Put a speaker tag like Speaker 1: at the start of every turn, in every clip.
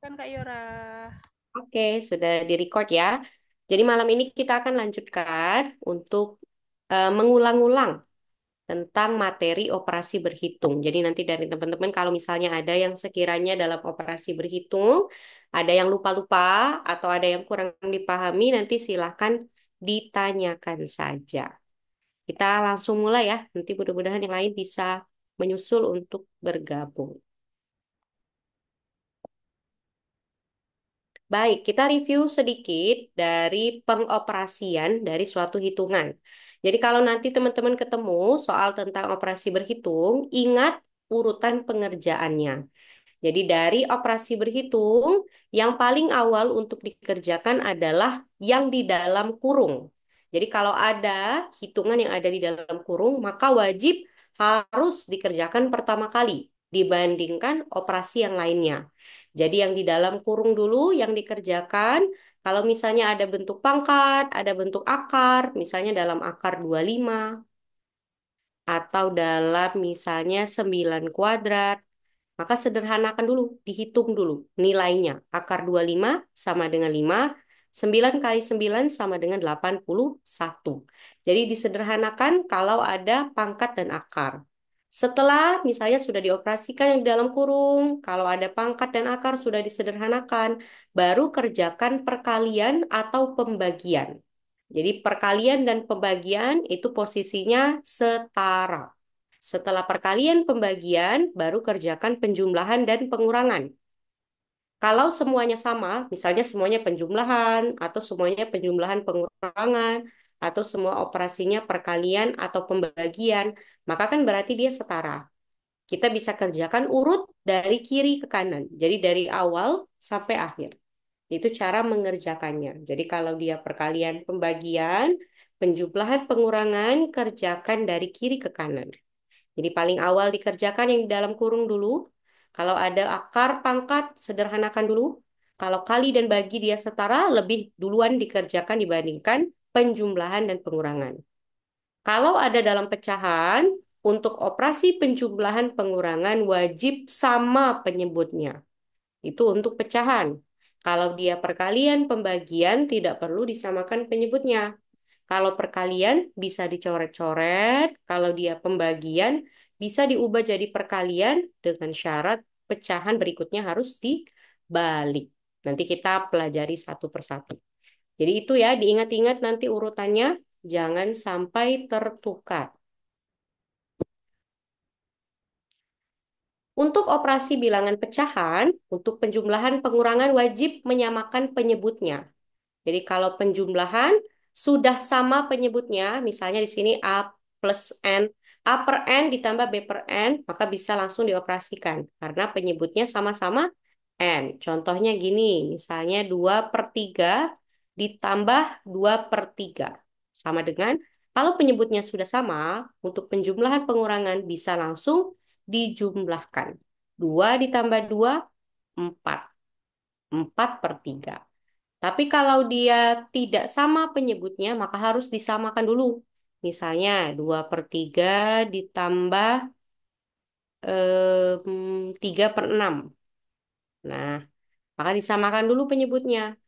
Speaker 1: Kan Kak Yora.
Speaker 2: Oke, sudah di-record ya. Jadi malam ini kita akan lanjutkan untuk mengulang-ulang tentang materi operasi berhitung. Jadi nanti dari teman-teman kalau misalnya ada yang sekiranya dalam operasi berhitung, ada yang lupa-lupa atau ada yang kurang dipahami, nanti silahkan ditanyakan saja. Kita langsung mulai ya. Nanti mudah-mudahan yang lain bisa menyusul untuk bergabung. Baik, kita review sedikit dari pengoperasian dari suatu hitungan. Jadi kalau nanti teman-teman ketemu soal tentang operasi berhitung, ingat urutan pengerjaannya. Jadi dari operasi berhitung, yang paling awal untuk dikerjakan adalah yang di dalam kurung. Jadi kalau ada hitungan yang ada di dalam kurung, maka wajib harus dikerjakan pertama kali dibandingkan operasi yang lainnya. Jadi yang di dalam kurung dulu yang dikerjakan, kalau misalnya ada bentuk pangkat, ada bentuk akar, misalnya dalam akar 25 atau dalam misalnya 9 kuadrat, maka sederhanakan dulu, dihitung dulu nilainya. Akar 25 sama dengan 5, 9 kali 9 sama dengan 81. Jadi disederhanakan kalau ada pangkat dan akar. Setelah misalnya sudah dioperasikan yang di dalam kurung, kalau ada pangkat dan akar sudah disederhanakan, baru kerjakan perkalian atau pembagian. Jadi perkalian dan pembagian itu posisinya setara. Setelah perkalian pembagian, baru kerjakan penjumlahan dan pengurangan. Kalau semuanya sama, misalnya semuanya penjumlahan, atau semuanya penjumlahan pengurangan, atau semua operasinya perkalian atau pembagian, maka kan berarti dia setara. Kita bisa kerjakan urut dari kiri ke kanan. Jadi dari awal sampai akhir. Itu cara mengerjakannya. Jadi kalau dia perkalian pembagian, penjumlahan pengurangan, kerjakan dari kiri ke kanan. Jadi paling awal dikerjakan yang di dalam kurung dulu. Kalau ada akar pangkat, sederhanakan dulu. Kalau kali dan bagi dia setara, lebih duluan dikerjakan dibandingkan penjumlahan dan pengurangan. Kalau ada dalam pecahan, untuk operasi penjumlahan pengurangan wajib sama penyebutnya. Itu untuk pecahan. Kalau dia perkalian pembagian, tidak perlu disamakan penyebutnya. Kalau perkalian bisa dicoret-coret, kalau dia pembagian bisa diubah jadi perkalian dengan syarat pecahan berikutnya harus dibalik. Nanti kita pelajari satu persatu. Jadi itu ya, diingat-ingat nanti urutannya, jangan sampai tertukar. Untuk operasi bilangan pecahan, untuk penjumlahan pengurangan wajib menyamakan penyebutnya. Jadi kalau penjumlahan sudah sama penyebutnya, misalnya di sini A plus N, A per N ditambah B per N, maka bisa langsung dioperasikan. Karena penyebutnya sama-sama N. Contohnya gini, misalnya 2 per 3 ditambah 2 per 3. Sama dengan, kalau penyebutnya sudah sama, untuk penjumlahan pengurangan bisa langsung dijumlahkan. 2 ditambah 2, 4. 4 per 3. Tapi kalau dia tidak sama penyebutnya, maka harus disamakan dulu. Misalnya 2 per 3 ditambah 3 per 6. Nah, maka disamakan dulu penyebutnya.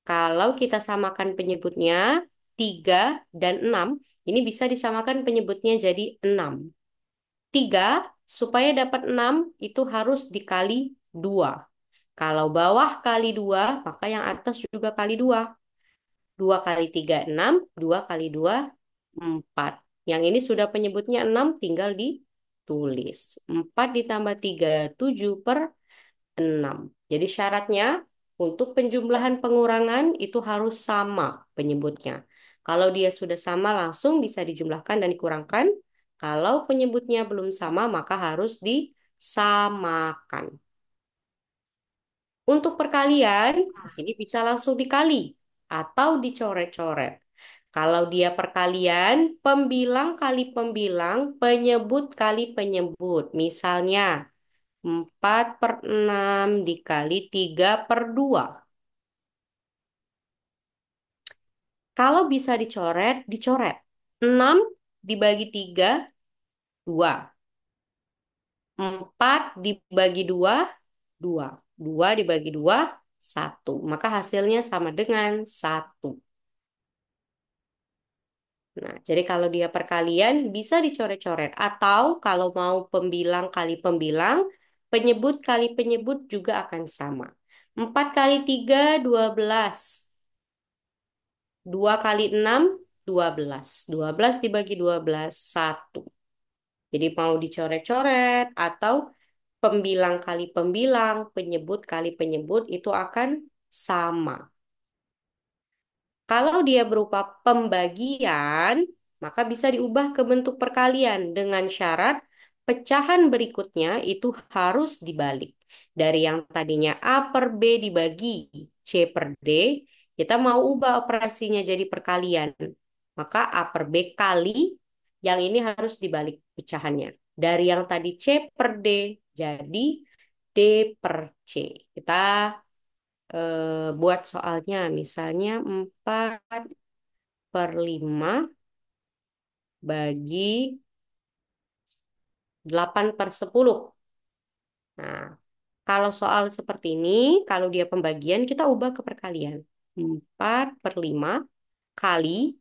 Speaker 2: Kalau kita samakan penyebutnya 3 dan 6, ini bisa disamakan penyebutnya jadi 6. 3 supaya dapat 6 itu harus dikali 2. Kalau bawah kali 2, maka yang atas juga kali 2. 2 kali 3 6, 2 kali 2 4. Yang ini sudah penyebutnya 6, tinggal ditulis. 4 ditambah 3 7 per 6. Jadi syaratnya untuk penjumlahan pengurangan itu harus sama penyebutnya. Kalau dia sudah sama langsung bisa dijumlahkan dan dikurangkan. Kalau penyebutnya belum sama maka harus disamakan. Untuk perkalian, ini bisa langsung dikali atau dicoret-coret. Kalau dia perkalian, pembilang kali pembilang, penyebut kali penyebut. Misalnya, 4 per 6 dikali 3 per 2. Kalau bisa dicoret, dicoret. 6 dibagi 3, 2. 4 dibagi 2, 2. 2 dibagi 2, 1. Maka hasilnya sama dengan 1. Nah, jadi kalau dia perkalian bisa dicoret-coret. Atau kalau mau pembilang kali pembilang, penyebut kali penyebut juga akan sama. 4 kali 3, 12. 2 kali 6, 12. 12 dibagi 12, 1. Jadi mau dicoret-coret atau pembilang kali pembilang, penyebut kali penyebut itu akan sama. Kalau dia berupa pembagian, maka bisa diubah ke bentuk perkalian dengan syarat pecahan berikutnya itu harus dibalik. Dari yang tadinya A per B dibagi C per D, kita mau ubah operasinya jadi perkalian. Maka A per B kali yang ini harus dibalik pecahannya. Dari yang tadi C per D jadi D per C. Kita buat soalnya misalnya 4 per 5 bagi 8 per 10. Nah, kalau soal seperti ini, kalau dia pembagian, kita ubah ke perkalian. 4 per 5 kali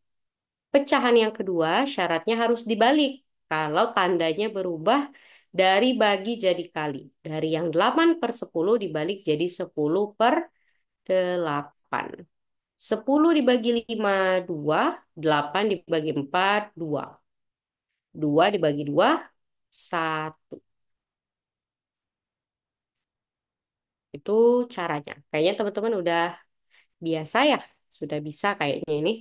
Speaker 2: pecahan yang kedua, syaratnya harus dibalik. Kalau tandanya berubah dari bagi jadi kali. Dari yang 8 per 10 dibalik jadi 10 per 8. 10 dibagi 5 2, 8 dibagi 4 2. 2 dibagi 2 1. Itu caranya. Kayaknya teman-teman udah biasa ya. Sudah bisa kayaknya ini.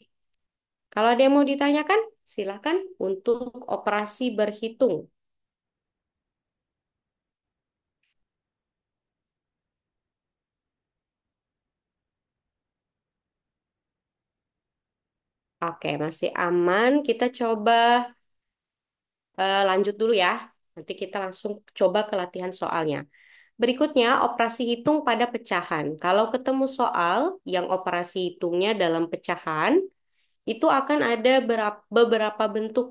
Speaker 2: Kalau ada yang mau ditanyakan, silakan untuk operasi berhitung. Oke, masih aman. Kita coba lanjut dulu ya. Nanti kita langsung coba ke latihan soalnya. Berikutnya, operasi hitung pada pecahan. Kalau ketemu soal yang operasi hitungnya dalam pecahan, itu akan ada beberapa bentuk.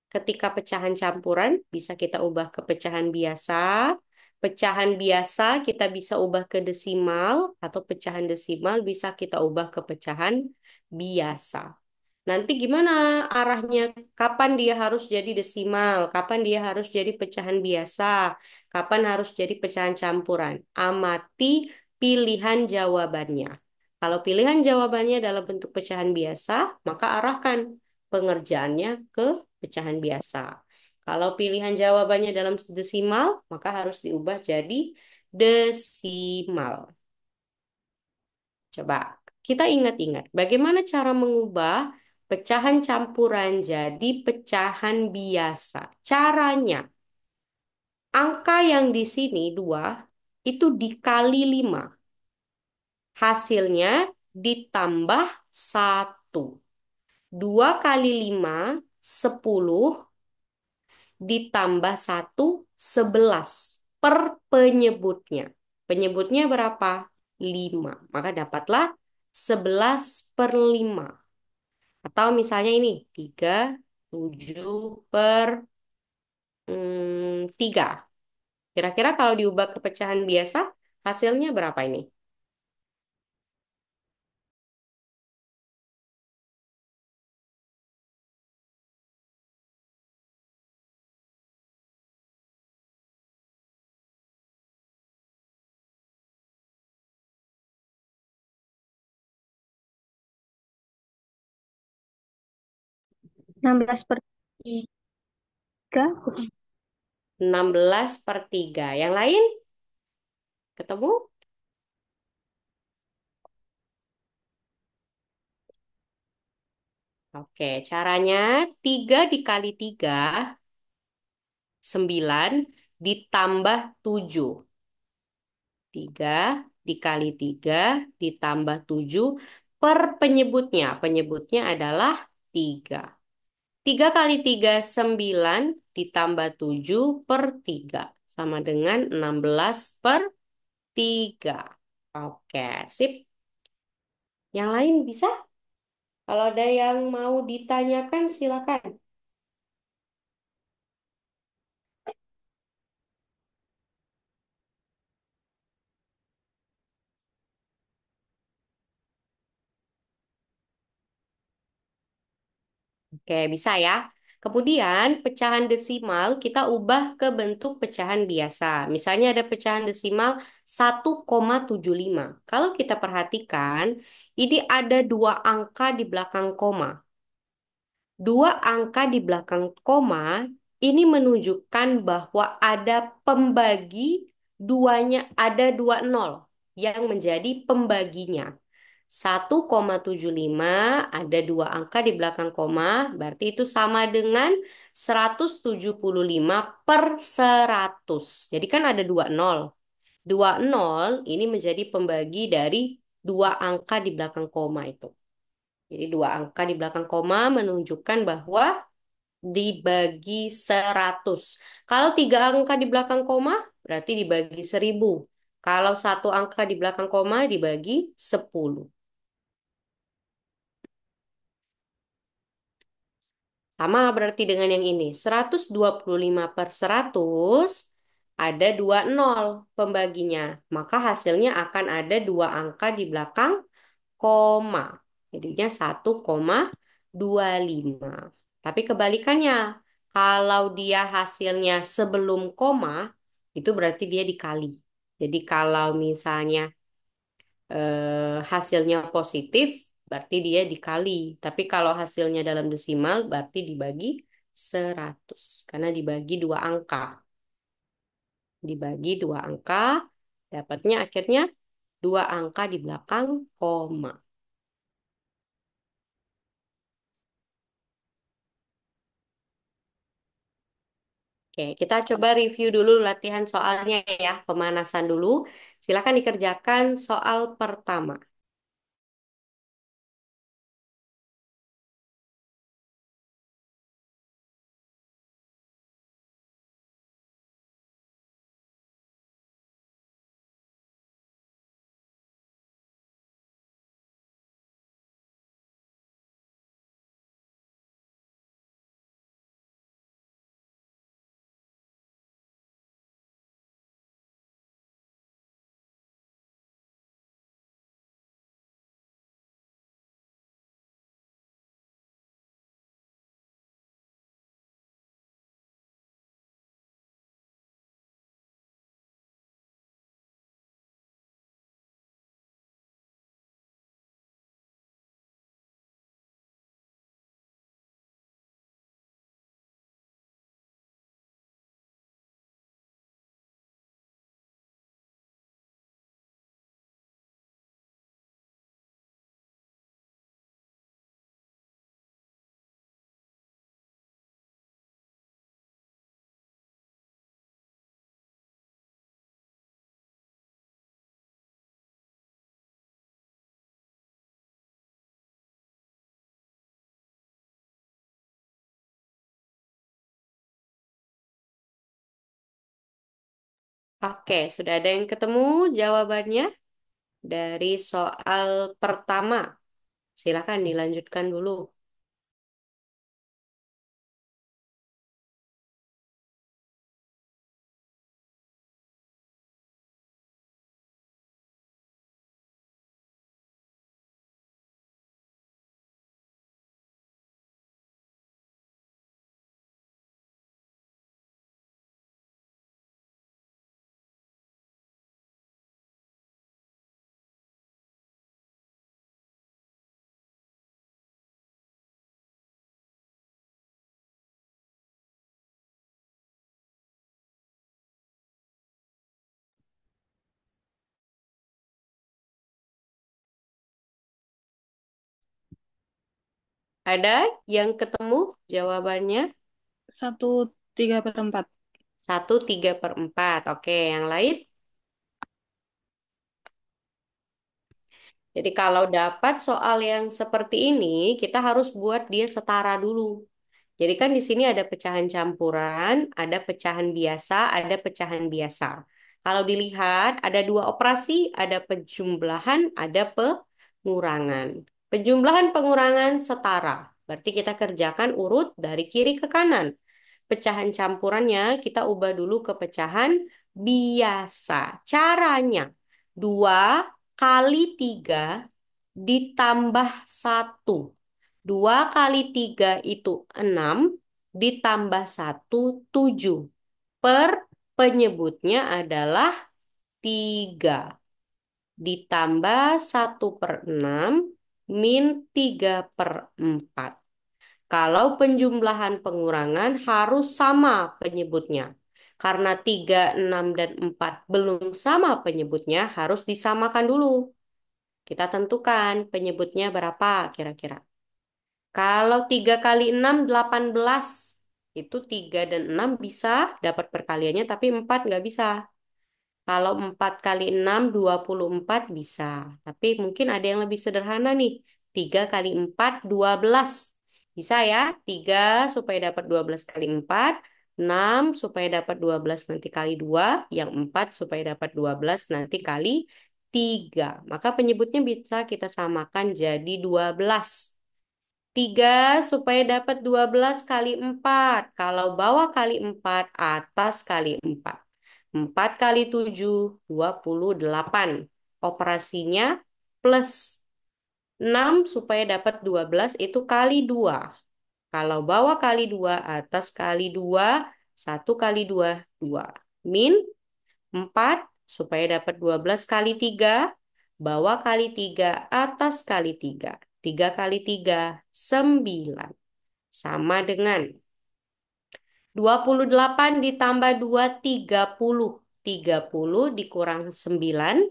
Speaker 2: Ketika pecahan campuran, bisa kita ubah ke pecahan biasa. Pecahan biasa kita bisa ubah ke desimal, atau pecahan desimal bisa kita ubah ke pecahan biasa. Nanti gimana arahnya? Kapan dia harus jadi desimal? Kapan dia harus jadi pecahan biasa? Kapan harus jadi pecahan campuran? Amati pilihan jawabannya. Kalau pilihan jawabannya dalam bentuk pecahan biasa, maka arahkan pengerjaannya ke pecahan biasa. Kalau pilihan jawabannya dalam desimal, maka harus diubah jadi desimal. Coba kita ingat-ingat bagaimana cara mengubah pecahan campuran jadi pecahan biasa. Caranya, angka yang di sini 2 itu dikali 5. Hasilnya ditambah 1. 2 kali 5, 10 ditambah 1, 11 per penyebutnya. Penyebutnya berapa? 5. Maka dapatlah 11 per 5. Atau misalnya ini 3, 7 per 3. Kira-kira kalau diubah ke pecahan biasa, hasilnya berapa ini?
Speaker 1: 16 per 3.
Speaker 2: 16 per 3. Yang lain ketemu? Oke, caranya 3 dikali 3, 9 ditambah 7. 3 dikali 3 ditambah 7 per penyebutnya. Penyebutnya adalah 3. 3 kali 3 9 ditambah 7 per 3. Sama dengan 16 per 3. Oke, sip. Yang lain bisa? Kalau ada yang mau ditanyakan, silakan. Oke, bisa ya. Kemudian pecahan desimal kita ubah ke bentuk pecahan biasa. Misalnya ada pecahan desimal 1,75. Kalau kita perhatikan, ini ada dua angka di belakang koma. Dua angka di belakang koma ini menunjukkan bahwa ada pembagi duanya, ada dua nol yang menjadi pembaginya. 1,75 ada dua angka di belakang koma, berarti itu sama dengan 175 per 100. Jadi kan ada dua nol. Dua nol ini menjadi pembagi dari dua angka di belakang koma itu. Jadi dua angka di belakang koma menunjukkan bahwa dibagi 100. Kalau tiga angka di belakang koma, berarti dibagi 1000. Kalau satu angka di belakang koma dibagi 10. Sama berarti dengan yang ini. 125 per 100 ada dua nol pembaginya. Maka hasilnya akan ada dua angka di belakang koma. Jadinya 1,25. Tapi kebalikannya, kalau dia hasilnya sebelum koma, itu berarti dia dikali. Jadi kalau misalnya hasilnya positif, berarti dia dikali. Tapi kalau hasilnya dalam desimal, berarti dibagi 100. Karena dibagi dua angka. Dibagi dua angka, dapatnya akhirnya dua angka di belakang koma. Oke, kita coba review dulu latihan soalnya ya, pemanasan dulu. Silakan dikerjakan soal pertama. Oke, sudah ada yang ketemu jawabannya dari soal pertama. Silakan dilanjutkan dulu. Ada yang ketemu jawabannya?
Speaker 1: 1/3/4.
Speaker 2: 1/3/4. Oke, yang lain? Jadi kalau dapat soal yang seperti ini, kita harus buat dia setara dulu. Jadi kan di sini ada pecahan campuran, ada pecahan biasa, ada pecahan biasa. Kalau dilihat ada dua operasi, ada penjumlahan, ada pengurangan. Penjumlahan pengurangan setara. Berarti kita kerjakan urut dari kiri ke kanan. Pecahan campurannya kita ubah dulu ke pecahan biasa. Caranya 2 kali 3 ditambah 1. 2 kali 3 itu 6, ditambah 1, 7. Per penyebutnya adalah 3. Ditambah 1/6 min 3/4. Kalau penjumlahan pengurangan harus sama penyebutnya. Karena 3, 6, dan 4 belum sama penyebutnya, harus disamakan dulu. Kita tentukan penyebutnya berapa kira-kira. Kalau 3 kali 6, 18. Itu 3 dan 6 bisa dapat perkaliannya, tapi 4 nggak bisa. Kalau 4 kali 6, 24 bisa. Tapi mungkin ada yang lebih sederhana nih. 3 kali 4, 12. Bisa ya? 3 supaya dapat 12 kali 4. 6 supaya dapat 12 nanti kali 2. Yang 4 supaya dapat 12 nanti kali 3. Maka penyebutnya bisa kita samakan jadi 12. 3 supaya dapat 12 kali 4. Kalau bawah kali 4, atas kali 4. 4 kali 7, 28. Operasinya plus. 6 supaya dapat 12 itu kali 2. Kalau bawah kali 2, atas kali 2, 1 kali 2, 2. Min 4 supaya dapat 12 kali 3, bawah kali 3, atas kali 3. 3 kali 3, 9. Sama dengan 28 ditambah 2, 30. 30 dikurang 9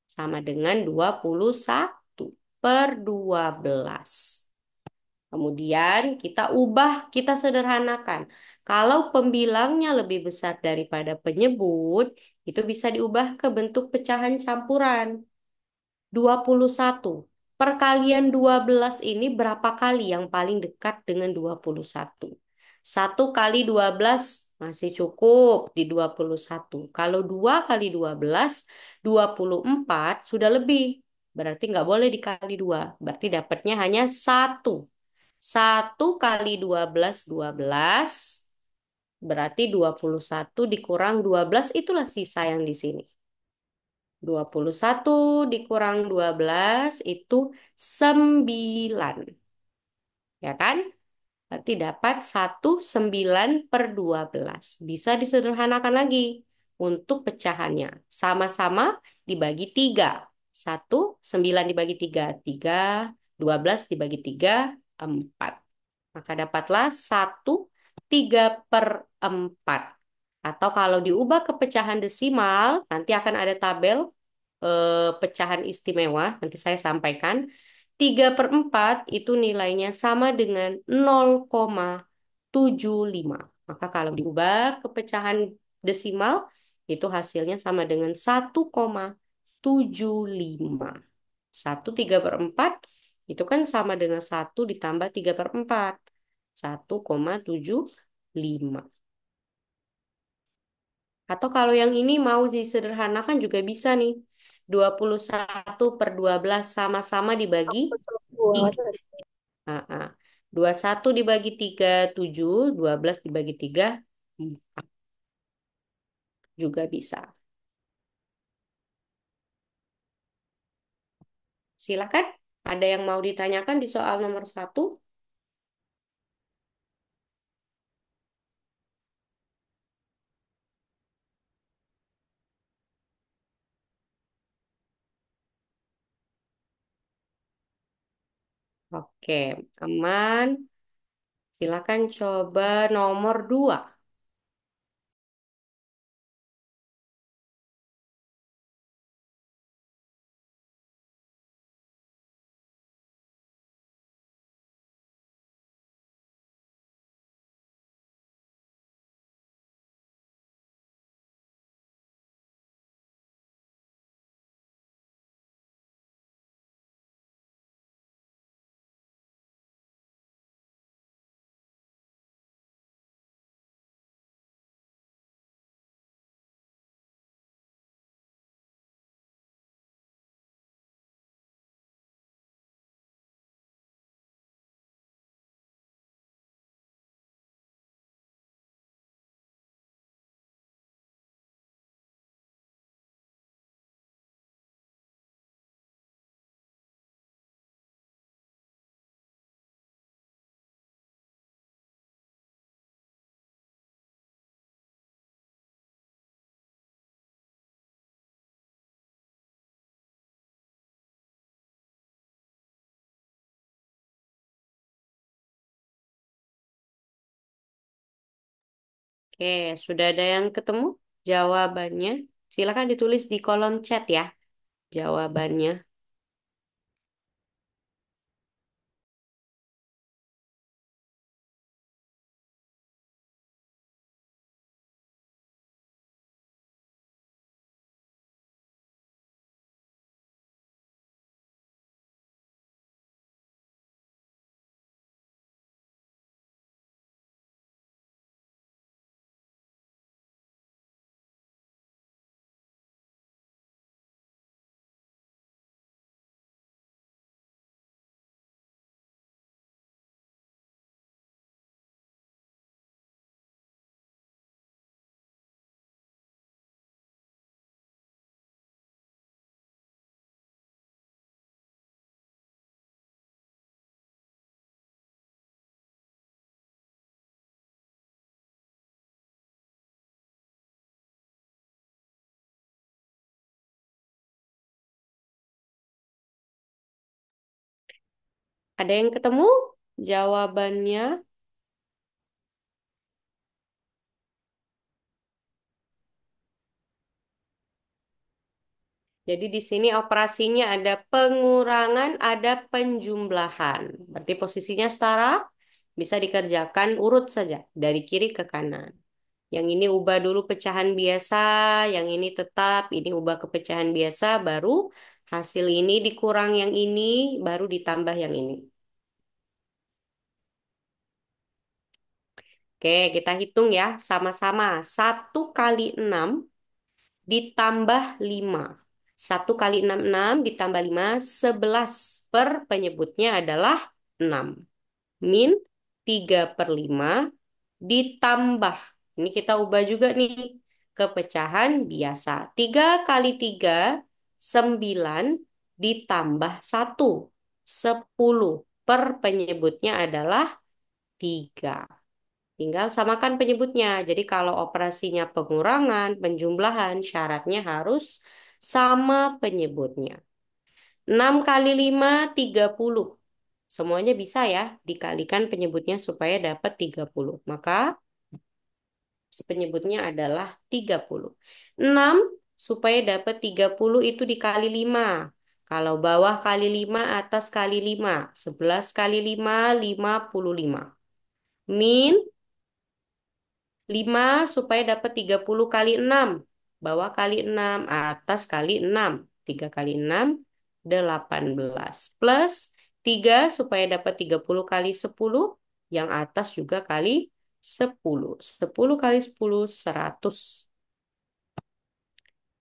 Speaker 2: sama dengan 21 per 12. Kemudian kita ubah, kita sederhanakan. Kalau pembilangnya lebih besar daripada penyebut, itu bisa diubah ke bentuk pecahan campuran. 21. Perkalian 12 ini berapa kali yang paling dekat dengan 21? 1 kali 12 masih cukup di 21. Kalau 2 kali 12, 24 sudah lebih. Berarti nggak boleh dikali 2. Berarti dapatnya hanya 1. 1 kali 12, 12. Berarti 21 dikurang 12 itulah sisa yang di sini. 21 dikurang 12 itu 9. Ya kan? Berarti dapat 1/9/12. Bisa disederhanakan lagi untuk pecahannya. Sama-sama dibagi 3. 9 dibagi 3, 3. 12 dibagi 3, 4. Maka dapatlah 1/3/4. Atau kalau diubah ke pecahan desimal, nanti akan ada tabel pecahan istimewa, nanti saya sampaikan. 3/4 itu nilainya sama dengan 0,75. Maka kalau diubah ke pecahan desimal, itu hasilnya sama dengan 1,75. 1/3/4 itu kan sama dengan 1 ditambah 3/4. 1,75. Atau kalau yang ini mau disederhanakan juga bisa nih. 21/12 sama-sama dibagi
Speaker 1: Dua
Speaker 2: 3.
Speaker 1: tadi.
Speaker 2: 21 dibagi 3, 7. 12 dibagi 3, 4. Juga bisa. Silakan. Ada yang mau ditanyakan di soal nomor 1? Oke, aman. Silakan coba nomor 2. Oke, sudah ada yang ketemu jawabannya? Silakan ditulis di kolom chat ya jawabannya. Ada yang ketemu jawabannya? Jadi di sini operasinya ada pengurangan, ada penjumlahan. Berarti posisinya setara, bisa dikerjakan urut saja dari kiri ke kanan. Yang ini ubah dulu pecahan biasa, yang ini tetap, ini ubah ke pecahan biasa, baru hasil ini dikurang yang ini, baru ditambah yang ini. Oke, kita hitung ya sama-sama. 1 kali 6 ditambah 5. 1 kali 6, 6 ditambah 5, 11. Per penyebutnya adalah 6. Min 3/5 ditambah. Ini kita ubah juga nih ke pecahan biasa. 3 kali 3, 9 ditambah 1, 10. Per penyebutnya adalah 3. Tinggal samakan penyebutnya. Jadi kalau operasinya pengurangan, penjumlahan, syaratnya harus sama penyebutnya. 6 kali 5, 30. Semuanya bisa ya dikalikan penyebutnya supaya dapat 30. Maka penyebutnya adalah 30. 6 supaya dapat 30 itu dikali 5. Kalau bawah kali 5, atas kali 5. 11 kali 5, 55. Min 5 supaya dapat 30 kali 6. Bawah kali 6, atas kali 6. 3 kali 6, 18. Plus 3 supaya dapat 30 kali 10. Yang atas juga kali 10. 10 kali 10, 100.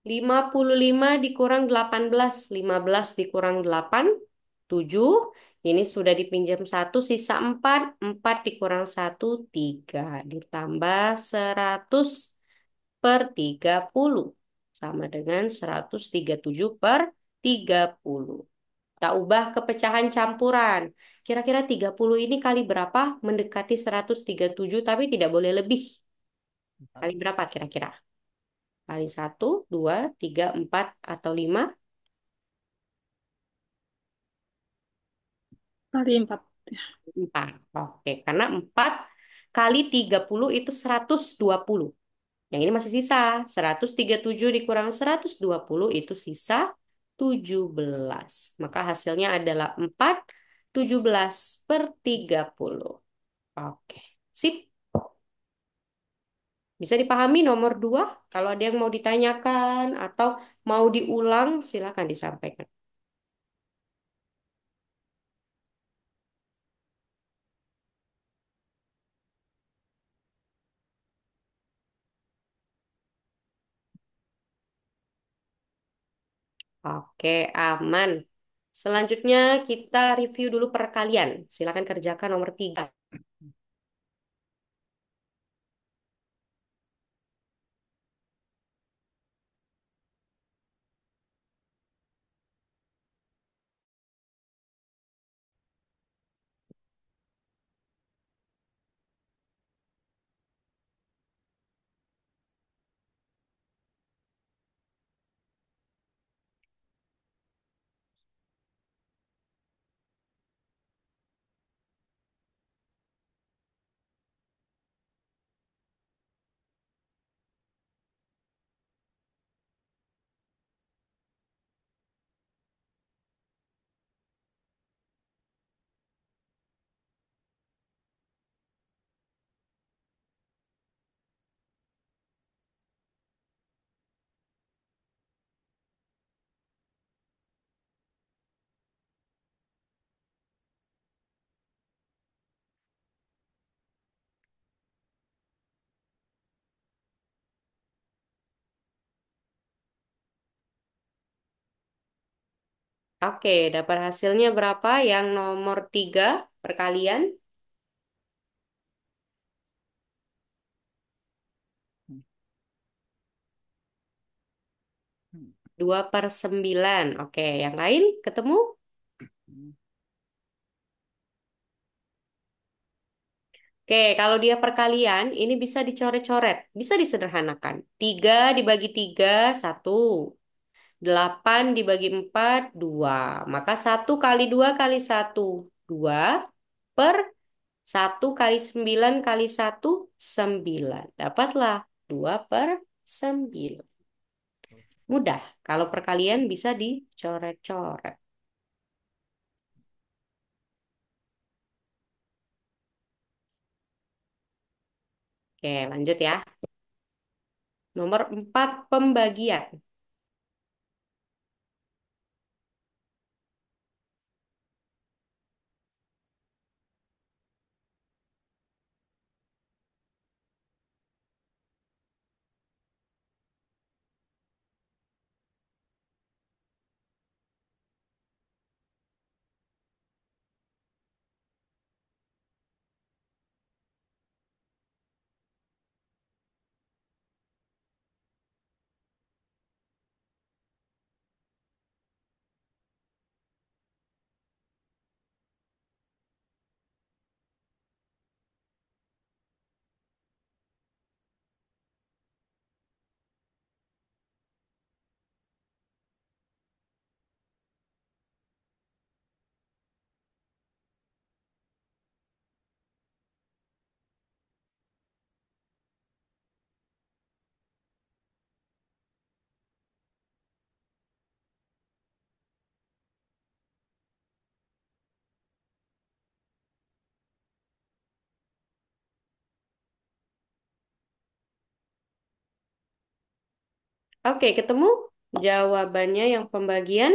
Speaker 2: 55 dikurang 18. 15 dikurang 8, 7. Ini sudah dipinjam 1, sisa 4. 4 dikurang 1, 3. Ditambah 100 per 30. Sama dengan 137 per 30. Kita ubah ke pecahan campuran. Kira-kira 30 ini kali berapa? Mendekati 137 tapi tidak boleh lebih. Kali berapa kira-kira? Kali 1, 2, 3, 4, atau 5?
Speaker 1: Kali 4.
Speaker 2: 4. Oke, karena 4 kali 30 itu 120. Yang ini masih sisa. 137 dikurang 120 itu sisa 17. Maka hasilnya adalah 4, 17 per 30. Oke, sip. Bisa dipahami nomor 2? Kalau ada yang mau ditanyakan atau mau diulang, silakan disampaikan. Oke, aman. Selanjutnya kita review dulu perkalian. Silakan kerjakan nomor 3. Oke, dapat hasilnya berapa? Yang nomor 3 perkalian 2/9. Oke, yang lain ketemu? Oke, kalau dia perkalian, ini bisa dicoret-coret. Bisa disederhanakan. 3 dibagi 3, 1. 8 dibagi 4 2. Maka 1 kali 2 kali 1 2 per 1 kali 9 kali 1 9. Dapatlah 2/9. Mudah. Kalau perkalian bisa dicoret-coret. Oke, lanjut ya. Nomor 4 pembagian. Oke, ketemu jawabannya yang pembagian.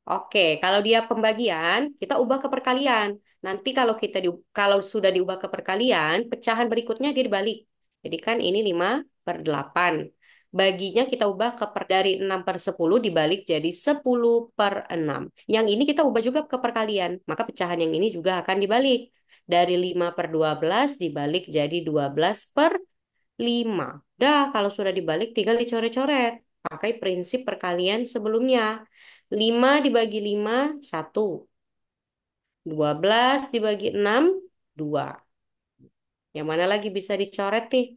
Speaker 2: Oke, kalau dia pembagian, kita ubah ke perkalian. Nanti kalau sudah diubah ke perkalian, pecahan berikutnya dia dibalik. Jadi kan ini 5/8. Baginya kita ubah dari 6/10 dibalik jadi 10/6. Yang ini kita ubah juga ke perkalian. Maka pecahan yang ini juga akan dibalik. Dari 5/12 dibalik jadi 12/5. Dah, kalau sudah dibalik tinggal dicoret-coret. Pakai prinsip perkalian sebelumnya. 5 dibagi 5 1. 12 dibagi 6 2. Yang mana lagi bisa dicoret nih?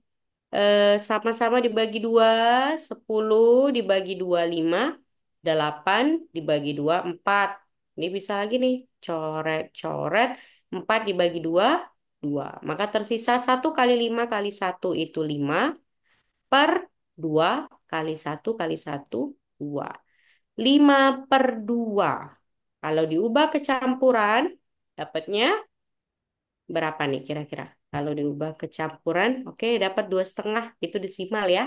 Speaker 2: Sama-sama dibagi 2, 10 dibagi 2 5, 8 dibagi 2 4. Ini bisa lagi nih, coret-coret, 4 dibagi 2 2. Maka tersisa 1 kali 5 kali 1 itu 5 per 2 kali 1 kali 1 2. 5/2. Kalau diubah ke campuran, dapatnya berapa nih kira-kira? Kalau diubah ke campuran, oke, dapat 2,5. Itu desimal ya.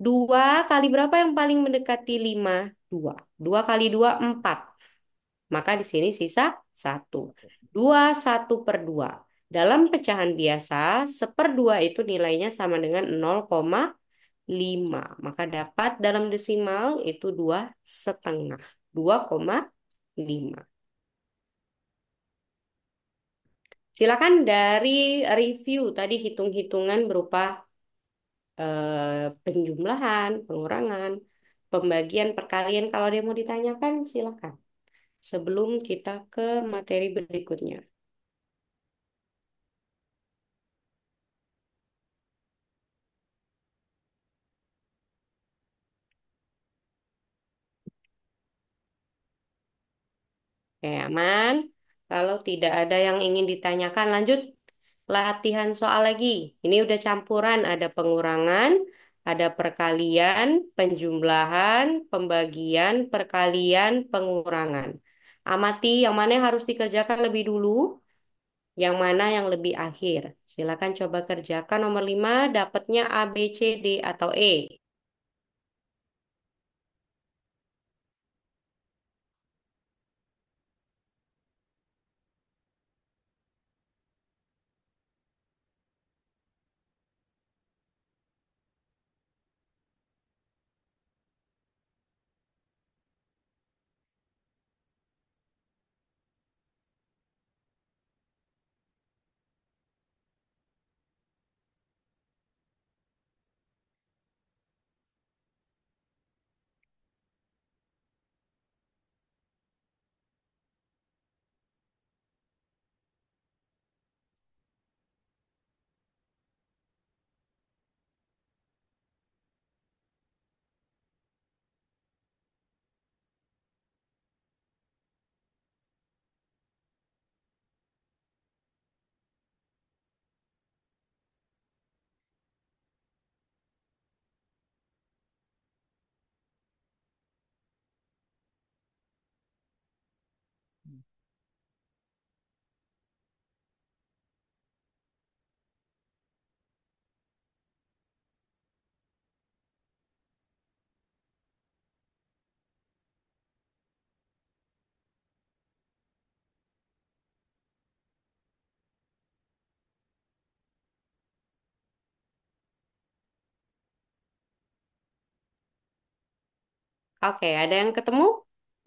Speaker 2: 2 kali berapa yang paling mendekati 5? 2. 2 kali 2, 4. Maka di sini sisa 1. 2/1/2. Dalam pecahan biasa, 1/2 itu nilainya sama dengan 0,5. Maka dapat dalam desimal itu 2,5. 2,5. Silakan dari review tadi hitung-hitungan berupa penjumlahan, pengurangan, pembagian, perkalian. Kalau ada yang mau ditanyakan, silakan. Sebelum kita ke materi berikutnya. Oke, aman. Kalau tidak ada yang ingin ditanyakan, lanjut latihan soal lagi. Ini udah campuran, ada pengurangan, ada perkalian, penjumlahan, pembagian, perkalian, pengurangan. Amati yang mana yang harus dikerjakan lebih dulu, yang mana yang lebih akhir. Silakan coba kerjakan nomor 5, dapatnya A, B, C, D, atau E. Oke, ada yang ketemu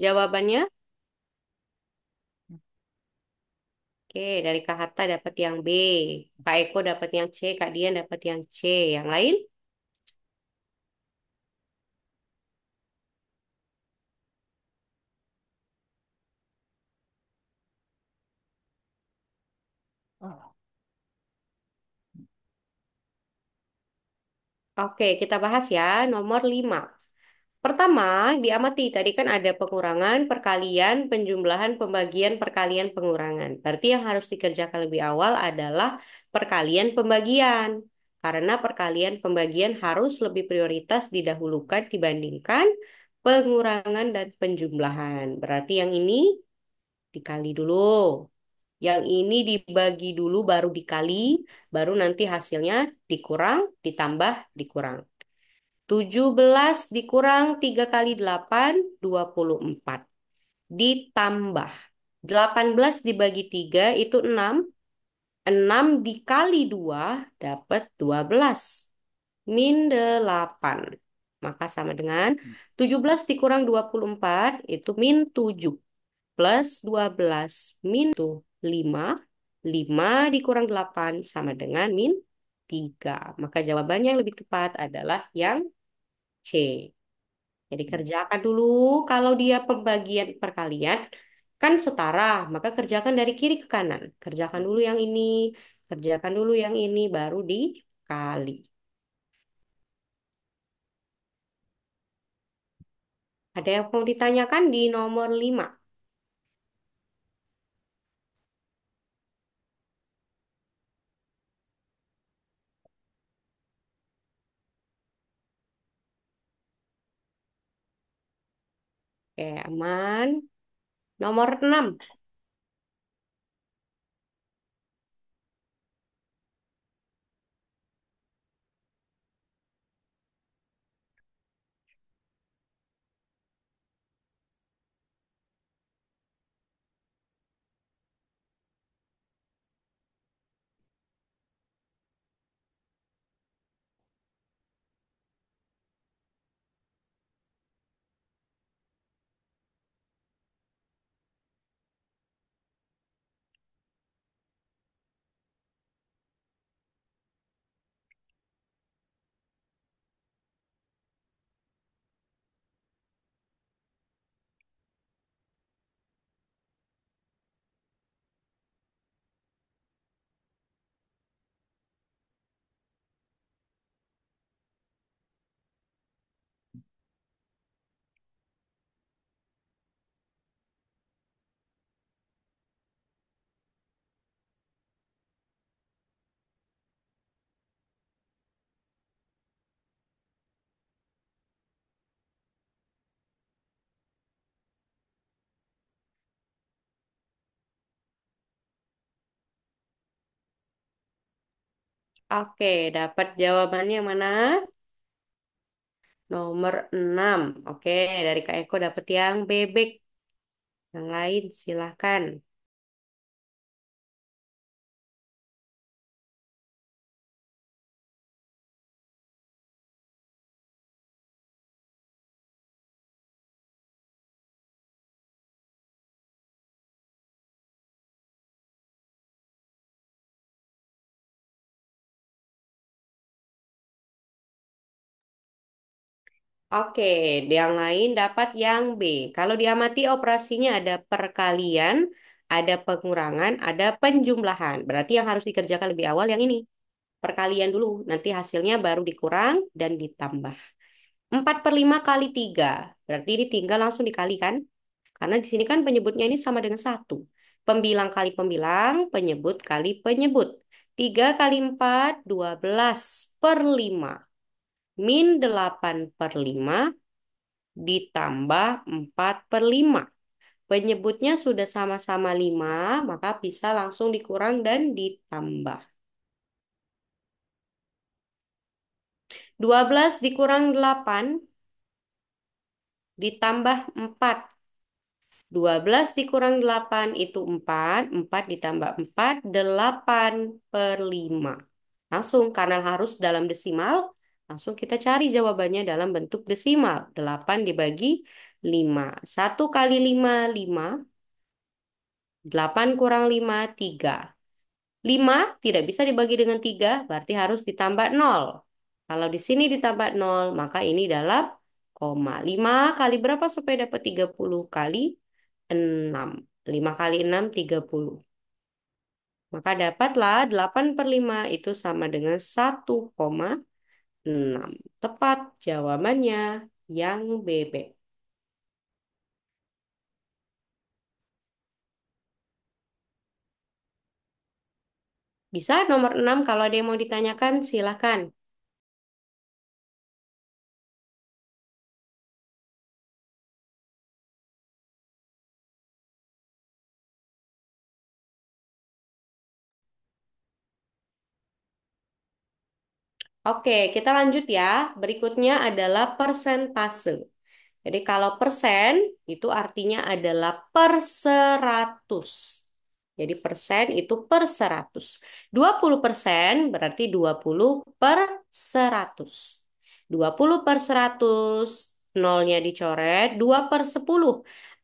Speaker 2: jawabannya? Oke, dari Kak Hatta dapat yang B. Kak Eko dapat yang C, Kak Dian dapat yang C. Yang lain? Oke, kita bahas ya. Nomor 5. Pertama, diamati. Tadi kan ada pengurangan, perkalian, penjumlahan, pembagian, perkalian, pengurangan. Berarti yang harus dikerjakan lebih awal adalah perkalian pembagian. Karena perkalian pembagian harus lebih prioritas didahulukan dibandingkan pengurangan dan penjumlahan. Berarti yang ini dikali dulu. Yang ini dibagi dulu baru dikali, baru nanti hasilnya dikurang, ditambah, dikurang. 17 dikurang 3 kali 8, 24. Ditambah 18 dibagi 3 itu 6. 6 dikali 2 dapat 12. Min 8. Maka sama dengan 17 dikurang 24 itu min 7. Plus 12 min itu 5. 5 dikurang 8 sama dengan min 3. Maka jawabannya yang lebih tepat adalah yang C. Jadi kerjakan dulu kalau dia pembagian perkalian kan setara, maka kerjakan dari kiri ke kanan. Kerjakan dulu yang ini, kerjakan dulu yang ini baru dikali. Ada yang mau ditanyakan di nomor 5? Oke, aman. Nomor 6. Oke, dapat jawabannya yang mana? Nomor 6. Oke, dari Kak Eko dapat yang bebek. Yang lain silahkan. Oke, yang lain dapat yang B. Kalau diamati operasinya ada perkalian, ada pengurangan, ada penjumlahan. Berarti yang harus dikerjakan lebih awal yang ini. Perkalian dulu, nanti hasilnya baru dikurang dan ditambah. 4/5 kali 3. Berarti ini tinggal langsung dikalikan. Karena di sini kan penyebutnya ini sama dengan satu. Pembilang kali pembilang, penyebut kali penyebut. 3 kali 4, 12/5. Min 8/5 ditambah 4/5. Penyebutnya sudah sama-sama 5, maka bisa langsung dikurang dan ditambah. 12 dikurang 8 ditambah 4. 12 dikurang 8 itu 4. 4 ditambah 4, 8/5. Langsung, karena harus dalam desimal, langsung kita cari jawabannya dalam bentuk desimal. 8 dibagi 5. 1 kali 5, 5. 8 kurang 5, 3. 5 tidak bisa dibagi dengan 3, berarti harus ditambah 0. Kalau di sini ditambah 0, maka ini dalam koma. 5 kali berapa supaya dapat 30? Kali 6. 5 kali 6, 30. Maka dapatlah 8/5 itu sama dengan 1,6. Tepat jawabannya yang BB. Bisa nomor 6 kalau ada yang mau ditanyakan silahkan. Oke, kita lanjut ya. Berikutnya adalah persentase. Jadi kalau persen itu artinya adalah per 100. Jadi persen itu per 100. 20% berarti 20 per 100. 20 per 100, nolnya dicoret, 2 per 10.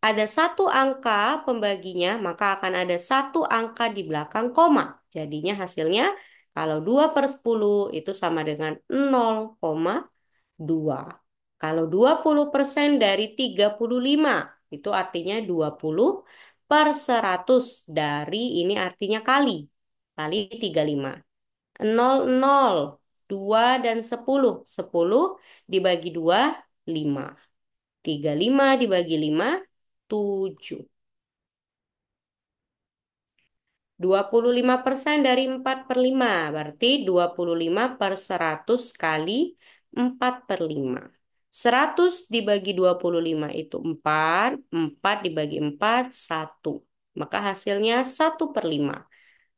Speaker 2: Ada satu angka pembaginya, maka akan ada satu angka di belakang koma. Jadinya hasilnya kalau 2 per 10 itu sama dengan 0,2. Kalau 20% dari 35 itu artinya 20 per 100 dari ini artinya kali. Kali 35. 0, 0. 2 dan 10. 10 dibagi 2, 5. 35 dibagi 5, 7. 25% dari 4/5 berarti 25 per 100 kali 4/5. 100 dibagi 25 itu 4. 4 dibagi 4, 1. Maka hasilnya 1/5.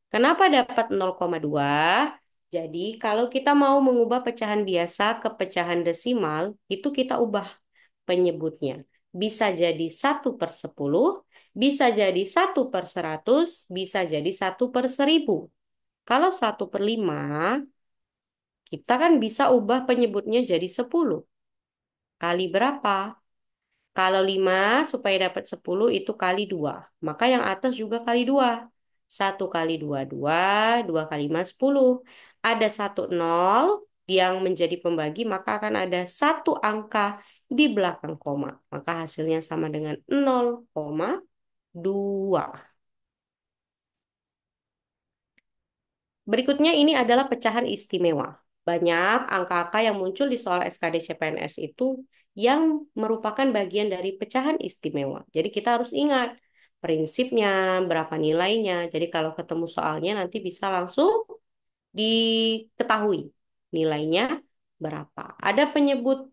Speaker 2: Kenapa dapat 0,2? Jadi kalau kita mau mengubah pecahan biasa ke pecahan desimal, itu kita ubah penyebutnya. Bisa jadi 1/10, bisa jadi 1/100, bisa jadi 1/1000. Kalau 1/5, kita kan bisa ubah penyebutnya jadi 10. Kali berapa? Kalau 5 supaya dapat 10 itu kali 2. Maka yang atas juga kali 2. 1 kali 2, 2. 2 kali 5, 10. Ada satu nol yang menjadi pembagi, maka akan ada satu angka di belakang koma. Maka hasilnya sama dengan 0,2. Berikutnya ini adalah pecahan istimewa. Banyak angka-angka yang muncul di soal SKD CPNS itu yang merupakan bagian dari pecahan istimewa. Jadi kita harus ingat prinsipnya, berapa nilainya. Jadi kalau ketemu soalnya nanti bisa langsung diketahui nilainya berapa. Ada penyebut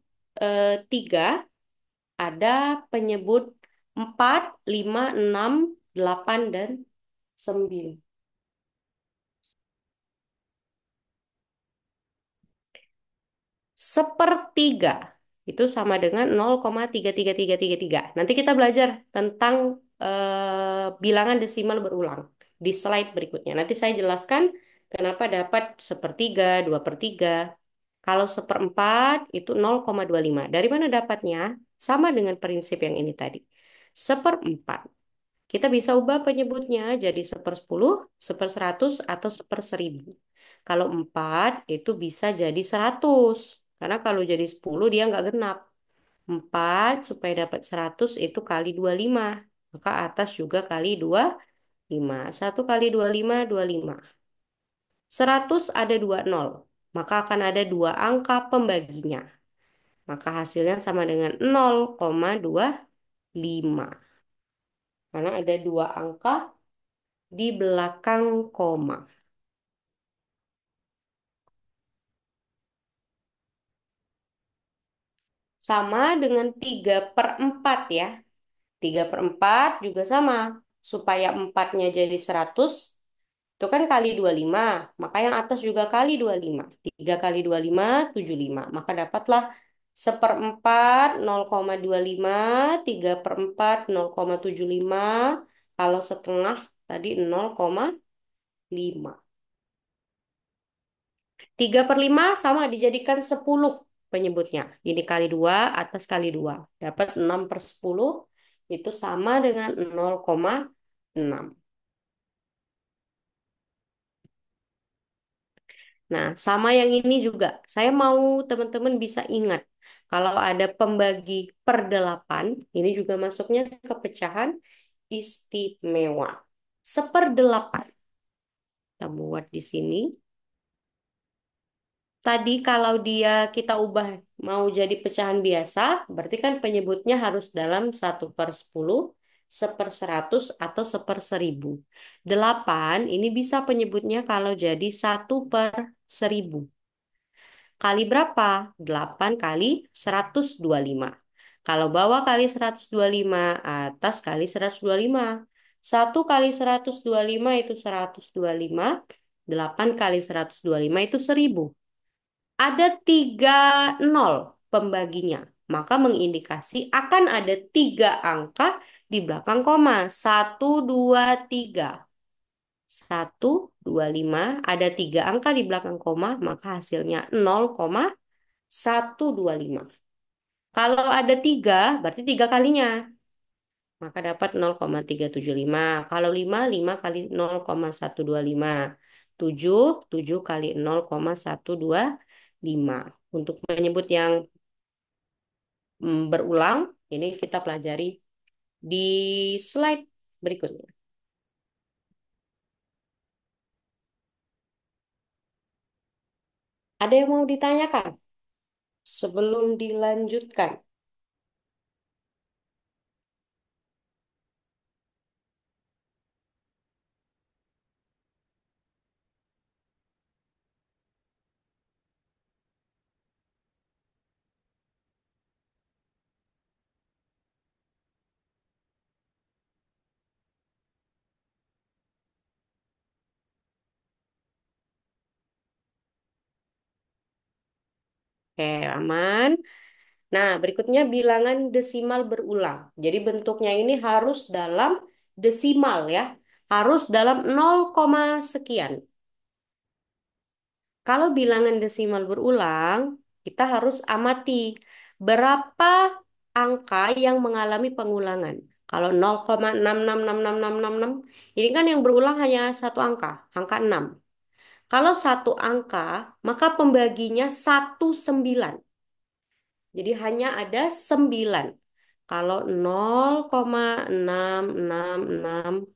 Speaker 2: 3, ada penyebut 4, 5, 6, 8, dan 9. Sepertiga itu sama dengan 0,33333. Nanti kita belajar tentang bilangan desimal berulang di slide berikutnya. Nanti saya jelaskan kenapa dapat sepertiga, 2/3. Kalau seperempat itu 0,25. Dari mana dapatnya? Sama dengan prinsip yang ini tadi. Seperempat. Kita bisa ubah penyebutnya jadi 1/10, 1/100, atau 1/1000. Kalau 4 itu bisa jadi 100. Karena kalau jadi 10 dia nggak genap. 4 supaya dapat 100 itu kali 25. Maka atas juga kali 25. 1 kali 25, 25. 100 ada 2 nol. Maka akan ada dua angka pembaginya. Maka hasilnya sama dengan 0,25. Karena ada dua angka di belakang koma. Sama dengan 3/4 ya. 3/4 juga sama. Supaya 4-nya jadi 100, itu kan kali 25. Maka yang atas juga kali 25. 3 kali 25, 75. Maka dapatlah 1/4, 0,25. 3/4, 0,75. Kalau setengah tadi 0,5. 3/5 sama dijadikan 10 penyebutnya. Ini kali 2, atas kali 2. Dapat 6/10, itu sama dengan 0,6. Nah, sama yang ini juga. Saya mau teman-teman bisa ingat. Kalau ada pembagi per 8, ini juga masuknya ke pecahan istimewa. 1/8. Kita buat di sini. Tadi kalau dia kita ubah mau jadi pecahan biasa, berarti kan penyebutnya harus dalam 1/10, 1/100, atau 1/1000. 8 ini bisa penyebutnya kalau jadi 1/1000. Kali berapa? 8 kali 125. Kalau bawah kali 125, atas kali 125. 1 kali 125 itu 125. 8 kali 125 itu 1000. Ada 3 nol pembaginya. Maka mengindikasi akan ada 3 angka di belakang koma. 1, 2, 3. 1, 2, 5. Ada 3 angka di belakang koma. Maka hasilnya 0,125. Kalau ada 3, berarti 3 kalinya. Maka dapat 0,375. Kalau 5, 5 kali 0,125. 7, 7 kali 0,125. Untuk menyebut yang berulang, ini kita pelajari di slide berikutnya. Ada yang mau ditanyakan sebelum dilanjutkan? Oke, aman. Nah, berikutnya bilangan desimal berulang. Jadi bentuknya ini harus dalam desimal ya. Harus dalam 0, sekian. Kalau bilangan desimal berulang, kita harus amati berapa angka yang mengalami pengulangan. Kalau 0,666666, ini kan yang berulang hanya satu angka, angka 6. Kalau satu angka, maka pembaginya 19. Jadi hanya ada 9. Kalau 0,666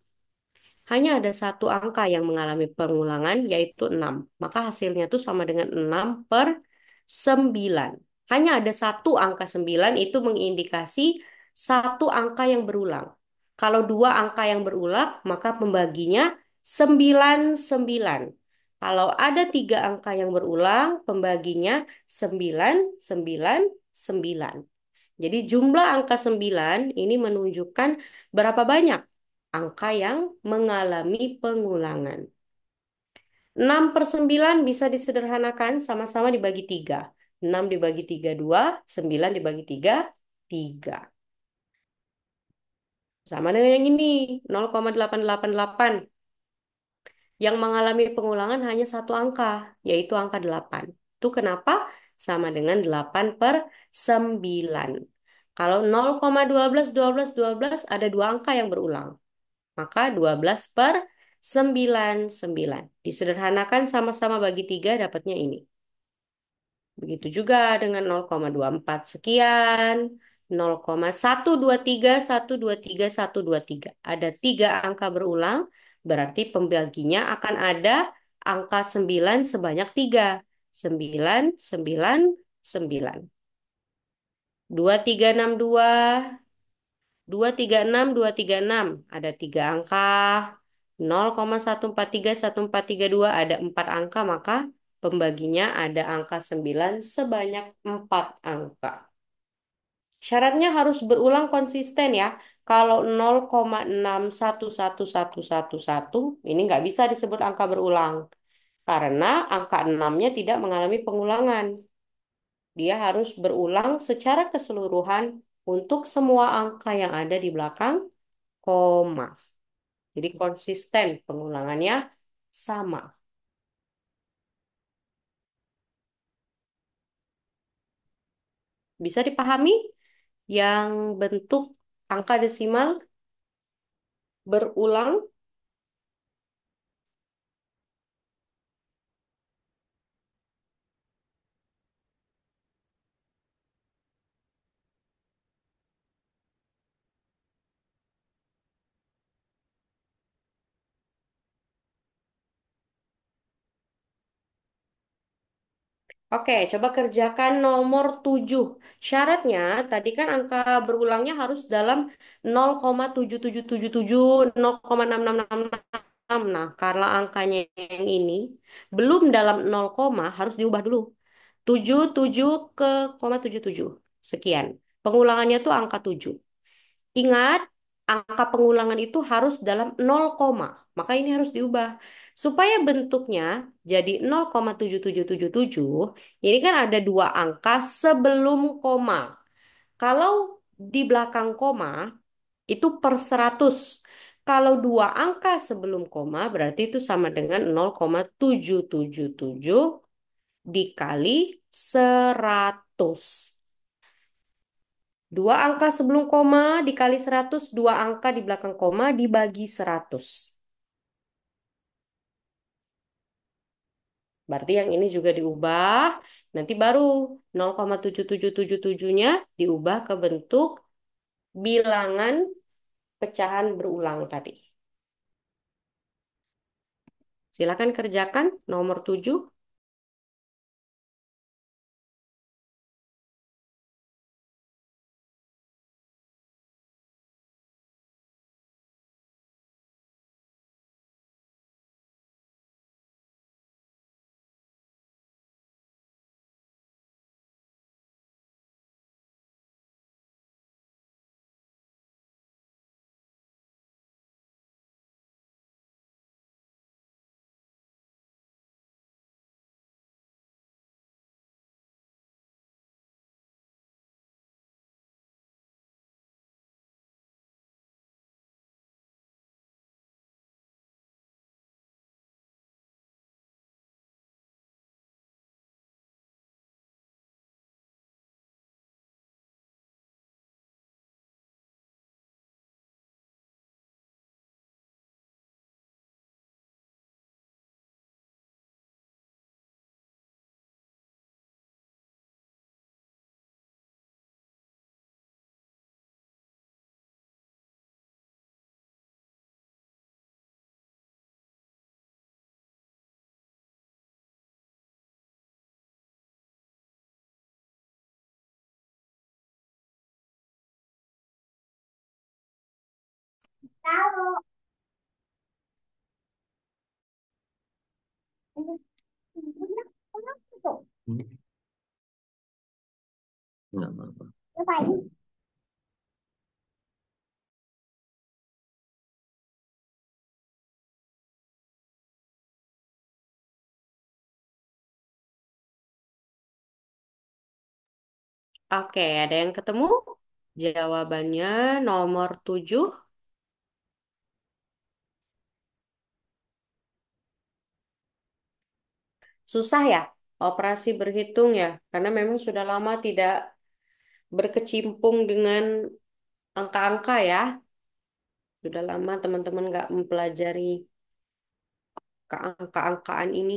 Speaker 2: hanya ada satu angka yang mengalami pengulangan, yaitu 6. Maka hasilnya itu sama dengan 6/9. Hanya ada satu angka 9, itu mengindikasi satu angka yang berulang. Kalau dua angka yang berulang, maka pembaginya 99. Kalau ada tiga angka yang berulang, pembaginya 999. Jadi jumlah angka 9 ini menunjukkan berapa banyak angka yang mengalami pengulangan. 6/9 bisa disederhanakan sama-sama dibagi 3. 6 dibagi 3, 2. 9 dibagi 3, 3. Sama dengan yang ini, 0,888. Yang mengalami pengulangan hanya satu angka, yaitu angka 8. Itu kenapa? Sama dengan 8/9. Kalau 0,12, 12, 12 ada dua angka yang berulang. Maka 12/99. Disederhanakan sama-sama bagi 3 dapatnya ini. Begitu juga dengan 0,24 sekian, 0,123, 123, 123. Ada 3 angka berulang, berarti pembaginya akan ada angka 9 sebanyak 3. 9, 9, 9. 2362. 236, 236. Ada 3 angka. 0,143, 1432 ada 4 angka, maka pembaginya ada angka 9 sebanyak 4 angka. Syaratnya harus berulang konsisten ya. Kalau 0,6111111 ini nggak bisa disebut angka berulang karena angka 6-nya tidak mengalami pengulangan. Dia harus berulang secara keseluruhan untuk semua angka yang ada di belakang koma. Jadi konsisten pengulangannya sama. Bisa dipahami yang bentuk angka desimal berulang? Oke, coba kerjakan nomor 7. Syaratnya tadi kan angka berulangnya harus dalam 0,7777, 0,6666. Nah, karena angkanya yang ini belum dalam 0, harus diubah dulu. 77 ke koma 77. Sekian. Pengulangannya tuh angka 7. Ingat, angka pengulangan itu harus dalam 0, maka ini harus diubah. Supaya bentuknya jadi 0,7777, ini kan ada dua angka sebelum koma. Kalau di belakang koma, itu per 100. Kalau dua angka sebelum koma, berarti itu sama dengan 0,777 dikali 100. Dua angka sebelum koma dikali 100, dua angka di belakang koma dibagi 100. Berarti yang ini juga diubah, nanti baru 0,7777-nya diubah ke bentuk bilangan pecahan berulang tadi. Silakan kerjakan nomor 7.
Speaker 3: Nggak apa-apa.
Speaker 2: Oke, ada yang ketemu? Jawabannya nomor 7. Susah ya operasi berhitung ya, karena memang sudah lama tidak berkecimpung dengan angka-angka ya. Sudah lama teman-teman nggak mempelajari keangka-angkaan ini.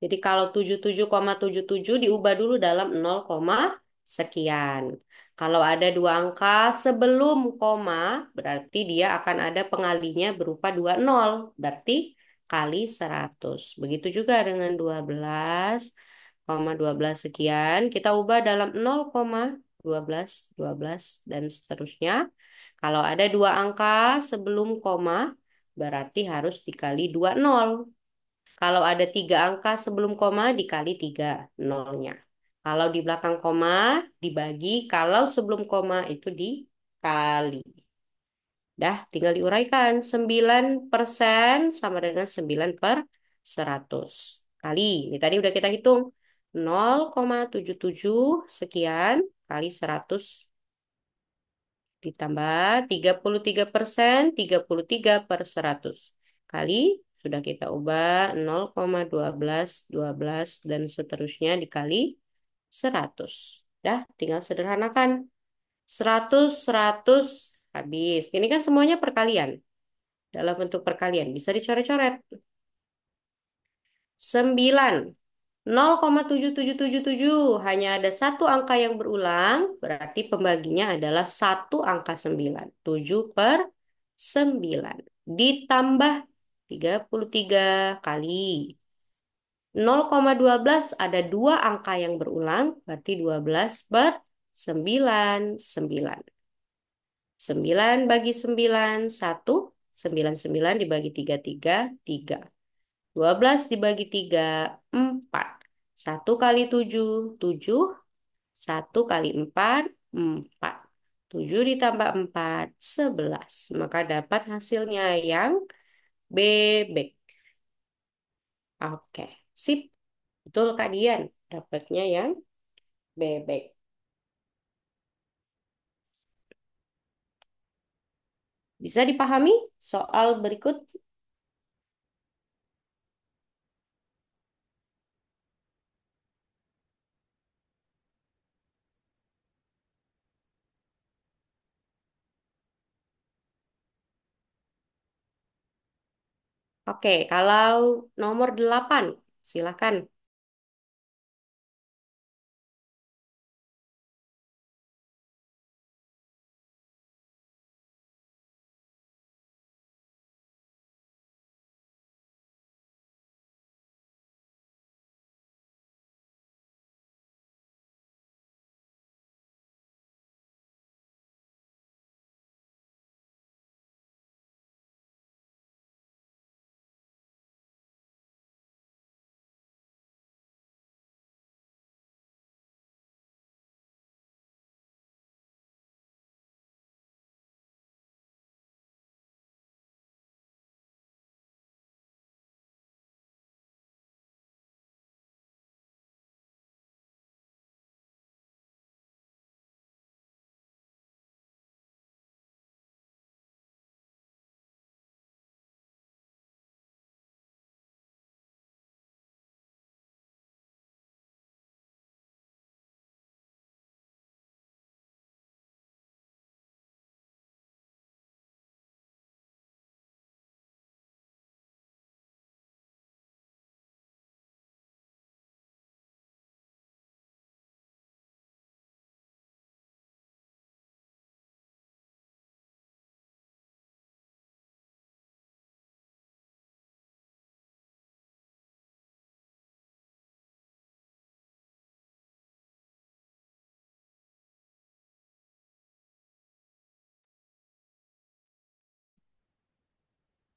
Speaker 2: Jadi kalau 77,77 diubah dulu dalam 0, sekian. Kalau ada dua angka sebelum koma, berarti dia akan ada pengalinya berupa dua nol. Berarti kali 100. Begitu juga dengan 12,12 sekian. Kita ubah dalam 0,12, 12, dan seterusnya. Kalau ada dua angka sebelum koma, berarti harus dikali dua nol. Kalau ada tiga angka sebelum koma dikali tiga nolnya. Kalau di belakang koma dibagi, kalau sebelum koma itu dikali. Dah, tinggal diuraikan. 9% sama dengan 9/100. Kali, ini tadi udah kita hitung. 0,77 sekian kali 100 ditambah 33%, 33/100. Kali, sudah kita ubah 0,12, 12, dan seterusnya dikali 100. Dah, tinggal sederhanakan. 100, 100, habis. Ini kan semuanya perkalian. Dalam bentuk perkalian. Bisa dicoret-coret. 9. 0,7777. Hanya ada satu angka yang berulang. Berarti pembaginya adalah satu angka 9. 7/9. Ditambah 33 kali 0,12 ada dua angka yang berulang. Berarti 12/9. 9. 9 bagi 9, 1. 9, 9 dibagi 3, 3, 3. 12 dibagi 3, 4. 1 kali 7, 7. 1 kali 4, 4. 7 ditambah 4, 11. Maka dapat hasilnya yang bebek. Oke, sip. Betul Kak Dian. Dapatnya yang bebek. Bisa dipahami soal berikut? Oke, kalau nomor 8, silakan.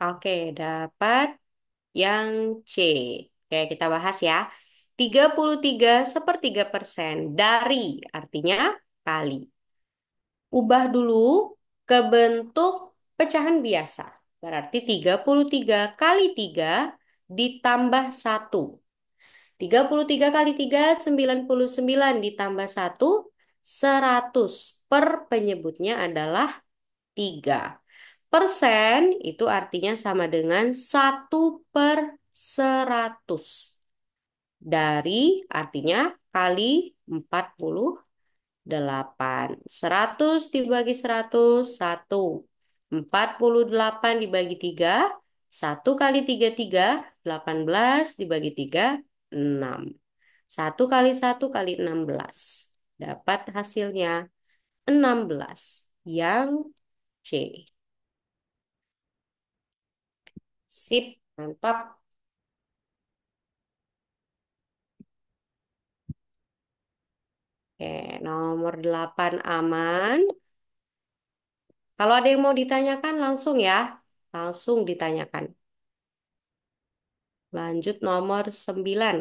Speaker 2: Oke, dapat yang C. Oke, kita bahas ya. 33/3 dari, artinya kali. Ubah dulu ke bentuk pecahan biasa. Berarti 33 kali 3 ditambah 1. 33 kali 3, 99 ditambah 1, 100. Per penyebutnya adalah 3. Persen itu artinya sama dengan 1/100. Dari artinya kali 48. 100 dibagi 100, 1. 48 dibagi 3, 1 kali 3, 3. 18 dibagi 3, 6. 1 kali 1 kali 16. Dapat hasilnya 16. Yang C. Sip, mantap. Oke, nomor 8 aman. Kalau ada yang mau ditanyakan langsung ya. Langsung ditanyakan. Lanjut nomor 9.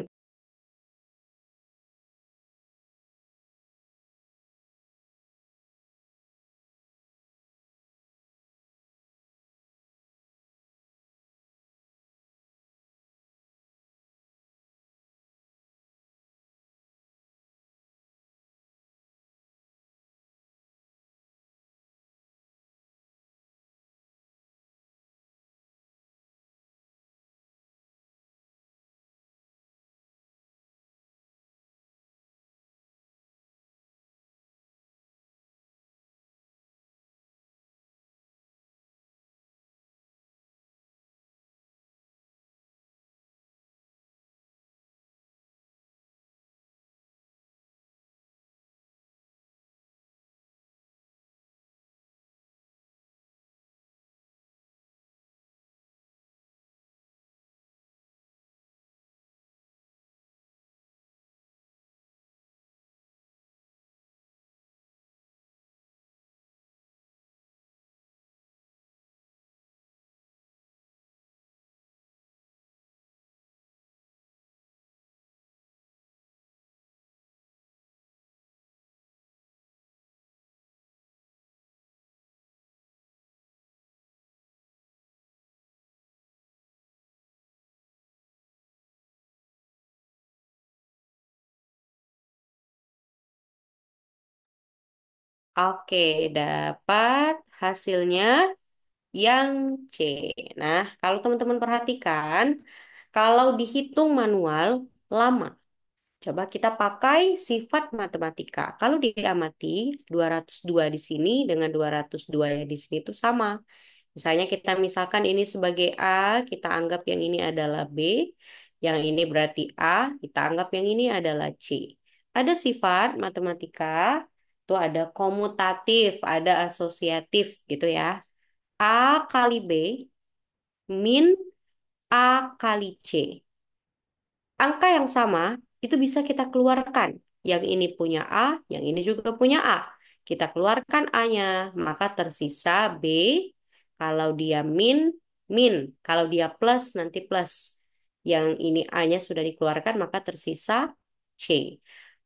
Speaker 2: Oke, dapat hasilnya yang C. Nah, kalau teman-teman perhatikan, kalau dihitung manual, lama. Coba kita pakai sifat matematika. Kalau diamati, 202 di sini dengan 202 yang di sini itu sama. Misalnya kita misalkan ini sebagai A, kita anggap yang ini adalah B, yang ini berarti A, kita anggap yang ini adalah C. Ada sifat matematika, itu ada komutatif, ada asosiatif gitu ya. A kali B min A kali C. Angka yang sama itu bisa kita keluarkan. Yang ini punya A, yang ini juga punya A. Kita keluarkan A-nya, maka tersisa B. Kalau dia min, min. Kalau dia plus, nanti plus. Yang ini A-nya sudah dikeluarkan, maka tersisa C.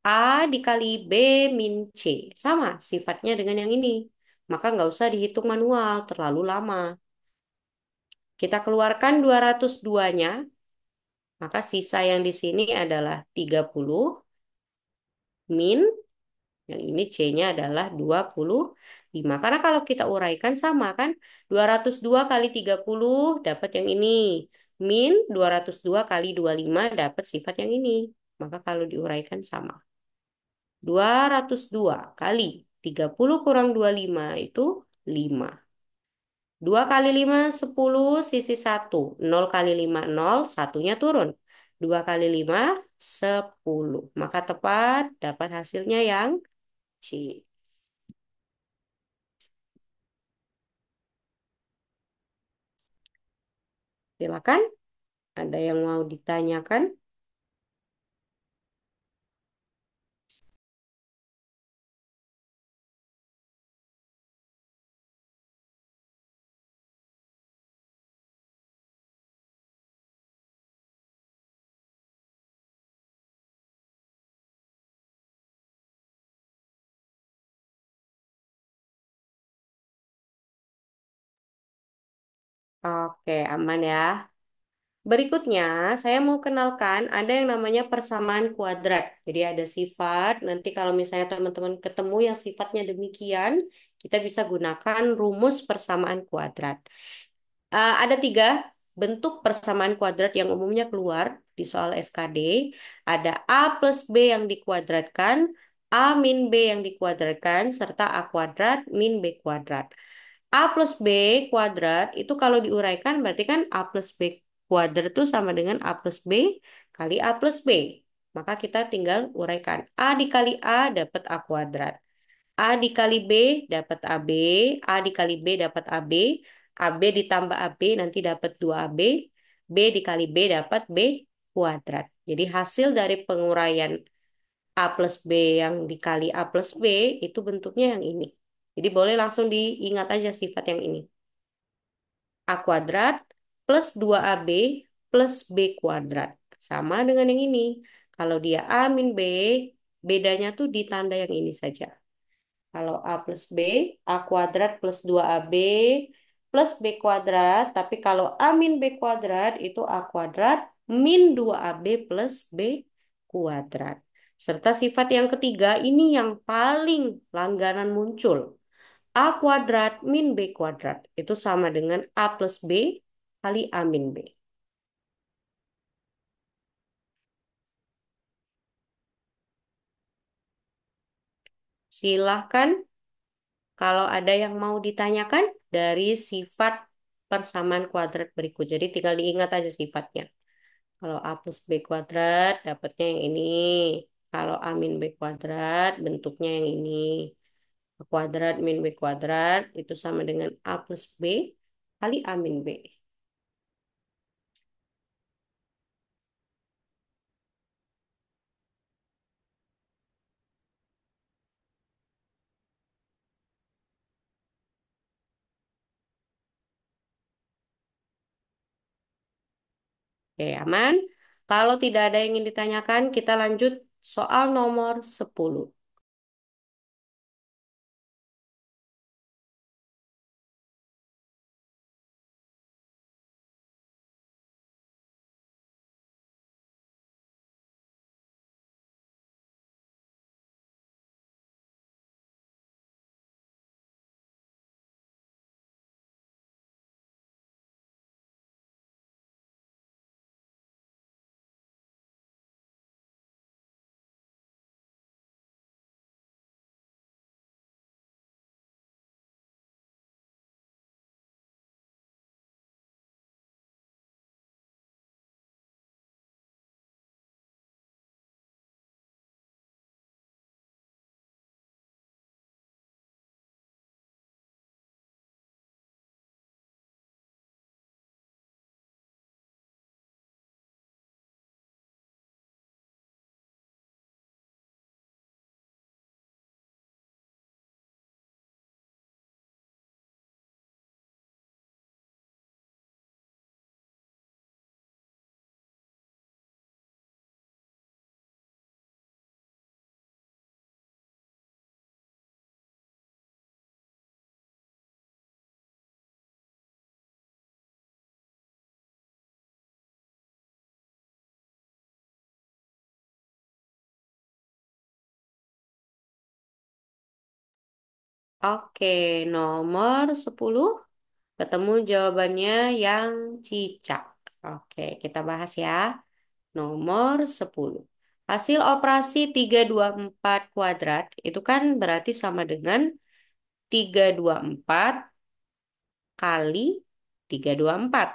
Speaker 2: A dikali B min C. Sama sifatnya dengan yang ini. Maka nggak usah dihitung manual, terlalu lama. Kita keluarkan 202-nya, maka sisa yang di sini adalah 30 min, yang ini C-nya adalah 25. Karena kalau kita uraikan sama kan, 202 kali 30 dapat yang ini. Min 202 kali 25 dapat sifat yang ini. Maka kalau diuraikan sama. 202 kali 30 kurang 25 itu 5. 2 kali 5 10 sisi satu. Nol kali 5 nol, satunya turun. 2 kali 5 10. Maka tepat dapat hasilnya yang C. Silakan, ada yang mau ditanyakan? Oke, aman ya. Berikutnya, saya mau kenalkan ada yang namanya persamaan kuadrat. Jadi ada sifat, nanti kalau misalnya teman-teman ketemu yang sifatnya demikian, kita bisa gunakan rumus persamaan kuadrat. Ada tiga bentuk persamaan kuadrat yang umumnya keluar di soal SKD. Ada A plus B yang dikuadratkan, A min B yang dikuadratkan, serta A kuadrat min B kuadrat. A plus B kuadrat itu kalau diuraikan berarti kan A plus B kuadrat itu sama dengan A plus B kali A plus B. Maka kita tinggal uraikan. A dikali A dapat A kuadrat. A dikali B dapat AB, A dikali B dapat AB, AB ditambah AB nanti dapat 2AB, B dikali B dapat B kuadrat. Jadi hasil dari penguraian A plus B yang dikali A plus B itu bentuknya yang ini. Jadi boleh langsung diingat aja sifat yang ini. A kuadrat plus 2AB plus B kuadrat. Sama dengan yang ini. Kalau dia A min B, bedanya tuh di tanda yang ini saja. Kalau A plus B, A kuadrat plus 2AB plus B kuadrat. Tapi kalau A min B kuadrat itu A kuadrat min 2AB plus B kuadrat. Serta sifat yang ketiga ini yang paling langganan muncul. A kuadrat min B kuadrat. Itu sama dengan A plus B kali A min B. Silahkan kalau ada yang mau ditanyakan dari sifat persamaan kuadrat berikut. Jadi tinggal diingat aja sifatnya. Kalau A plus B kuadrat dapatnya yang ini. Kalau A min B kuadrat bentuknya yang ini. A kuadrat min B kuadrat itu sama dengan A plus B kali A min B. Oke, aman. Kalau tidak ada yang ingin ditanyakan, kita lanjut soal nomor 10. Oke, nomor 10 ketemu jawabannya yang cicak. Oke, kita bahas ya. Nomor 10. Hasil operasi 324 kuadrat itu kan berarti sama dengan 324 kali 324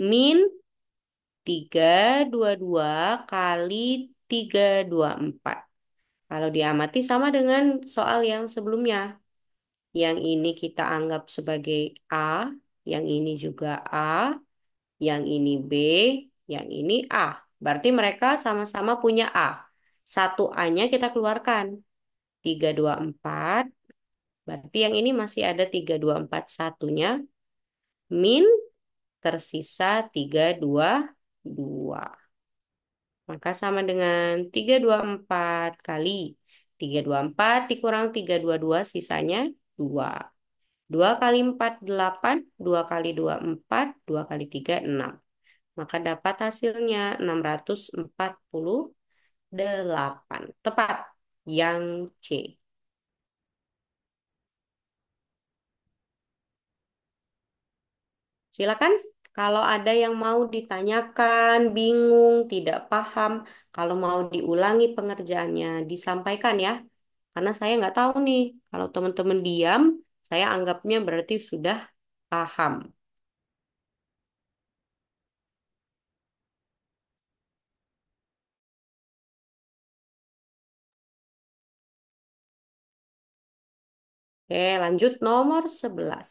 Speaker 2: min 322 kali 324. Kalau diamati sama dengan soal yang sebelumnya. Yang ini kita anggap sebagai A, yang ini juga A, yang ini B, yang ini A. Berarti mereka sama-sama punya A. Satu A-nya kita keluarkan. 324. Berarti yang ini masih ada 324 satunya. Min tersisa 322. Maka sama dengan 324 kali 324 dikurang 322 sisanya 2. 2 kali 4 8, 2 kali 2 4, 2 kali 3 6. Maka dapat hasilnya 648. Tepat. Yang C. Silakan kalau ada yang mau ditanyakan, bingung, tidak paham, kalau mau diulangi pengerjaannya, disampaikan ya. Karena saya nggak tahu nih, kalau teman-teman diam, saya anggapnya berarti sudah paham. Oke, lanjut nomor 11.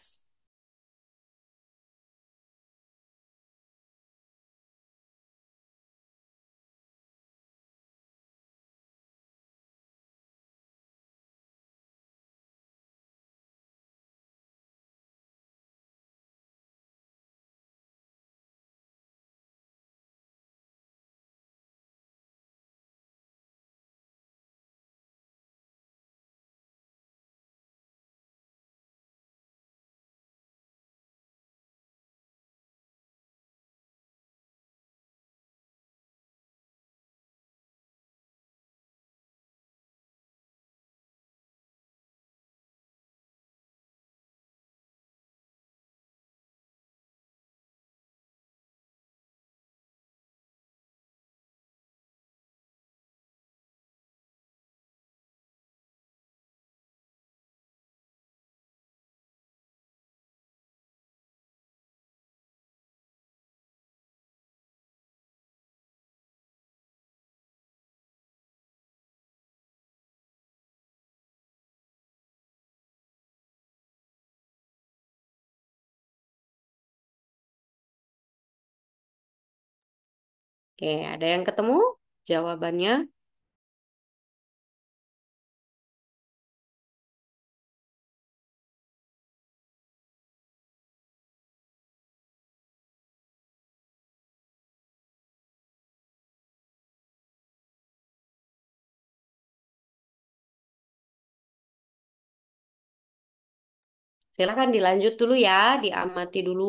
Speaker 2: Oke, ada yang ketemu jawabannya? Silakan dilanjut dulu ya, diamati dulu.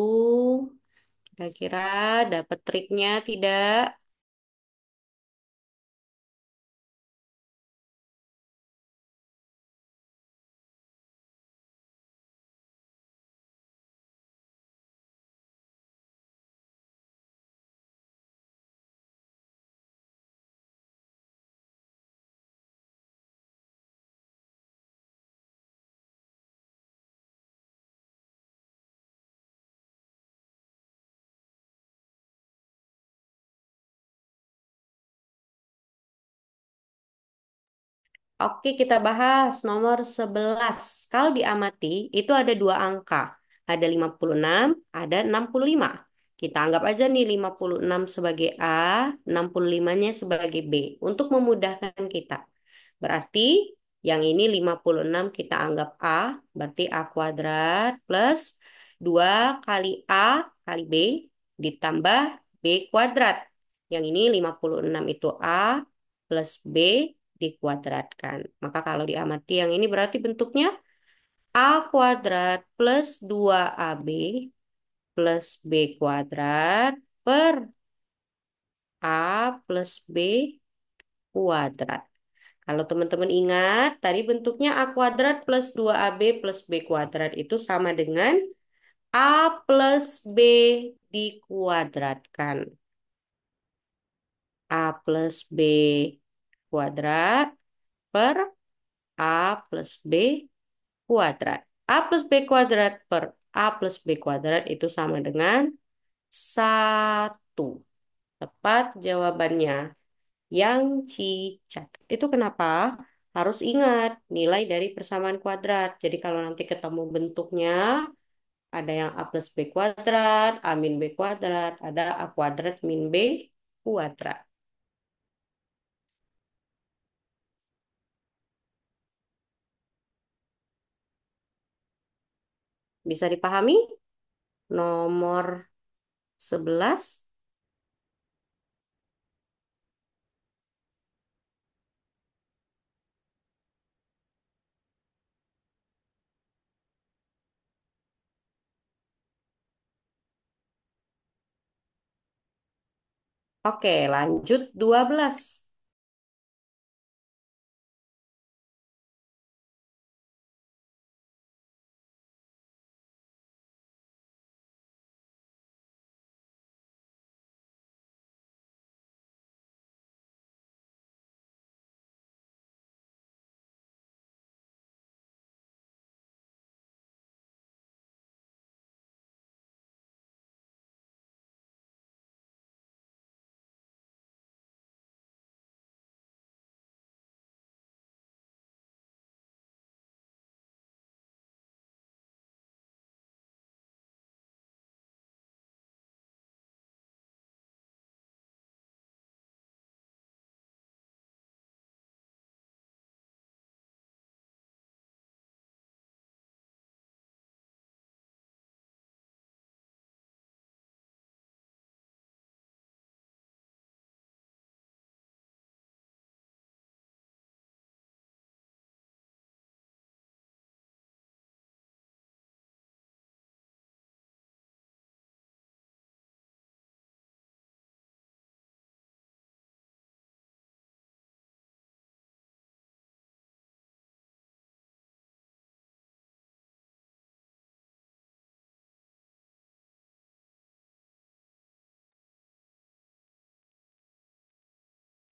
Speaker 2: Kira-kira dapat triknya tidak? Oke, kita bahas nomor 11. Kalau diamati, itu ada dua angka. Ada 56, ada 65. Kita anggap aja nih 56 sebagai A, 65-nya sebagai B. Untuk memudahkan kita. Berarti yang ini 56 kita anggap A, berarti A kuadrat plus 2 kali A kali B ditambah B kuadrat. Yang ini 56 itu A plus B dikuadratkan. Maka kalau diamati yang ini berarti bentuknya A kuadrat plus 2AB plus B kuadrat per A plus B kuadrat. Kalau teman-teman ingat, tadi bentuknya A kuadrat plus 2AB plus B kuadrat itu sama dengan A plus B dikuadratkan. A plus B kuadrat per A plus B kuadrat. A plus B kuadrat per A plus B kuadrat itu sama dengan 1. Tepat jawabannya yang cicat. Itu kenapa harus ingat nilai dari persamaan kuadrat. Jadi kalau nanti ketemu bentuknya, ada yang A plus B kuadrat, A min B kuadrat, ada A kuadrat min B kuadrat. Bisa dipahami? Nomor 11. Oke, lanjut 12.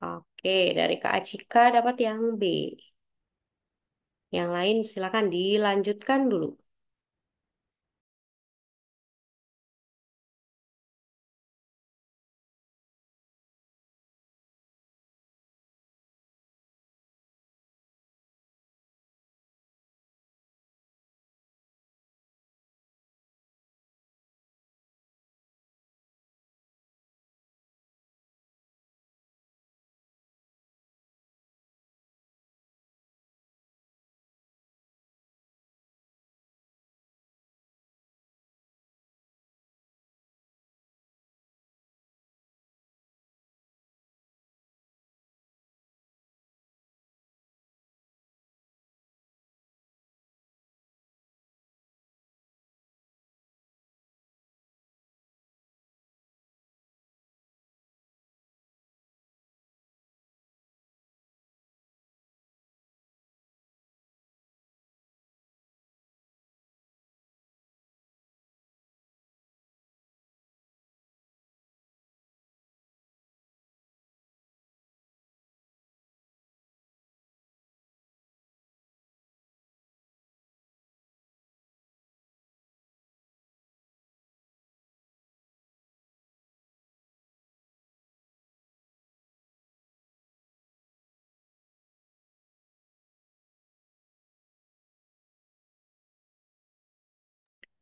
Speaker 2: Oke, dari Kak Acika dapat yang B. Yang lain silakan dilanjutkan dulu.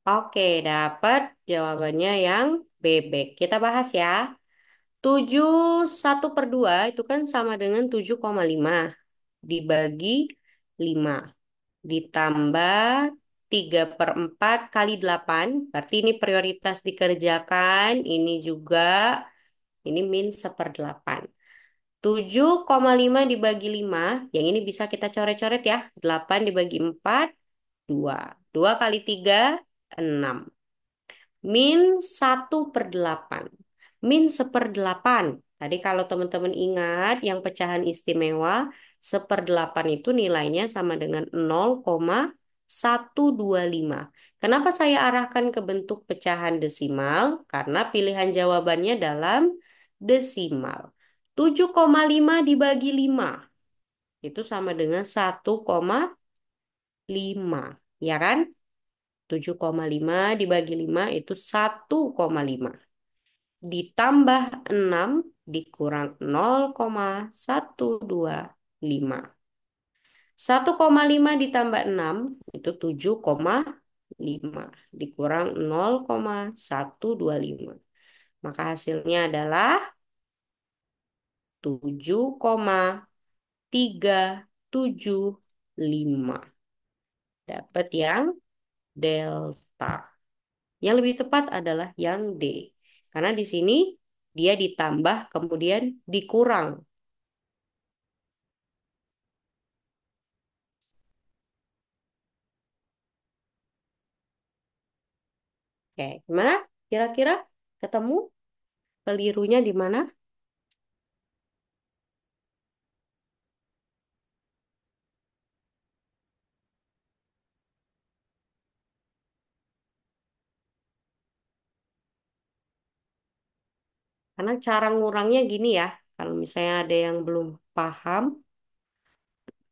Speaker 2: Oke, dapat jawabannya yang bebek. Kita bahas ya. 7 1/2 itu kan sama dengan 7,5 dibagi 5 ditambah 3/4 kali 8. Berarti ini prioritas dikerjakan. Ini juga, ini min 1/8. 7,5 dibagi 5, yang ini bisa kita coret-coret ya. 8 dibagi 4, 2. 2 kali 3, 6. Min 1/8. Min 1/8. Tadi kalau teman-teman ingat yang pecahan istimewa, Seperdelapan itu nilainya sama dengan 0,125. Kenapa saya arahkan ke bentuk pecahan desimal? Karena pilihan jawabannya dalam desimal. 7,5 dibagi 5 itu sama dengan 1,5. Ya kan? 7,5 dibagi 5 itu 1,5. Ditambah 6 dikurang 0,125. 1,5 ditambah 6 itu 7,5 dikurang 0,125. Maka hasilnya adalah 7,375. Dapat yang delta. Yang lebih tepat adalah yang D. Karena di sini dia ditambah kemudian dikurang. Oke, gimana? Kira-kira ketemu kelirunya di mana? Karena cara ngurangnya gini ya. Kalau misalnya ada yang belum paham,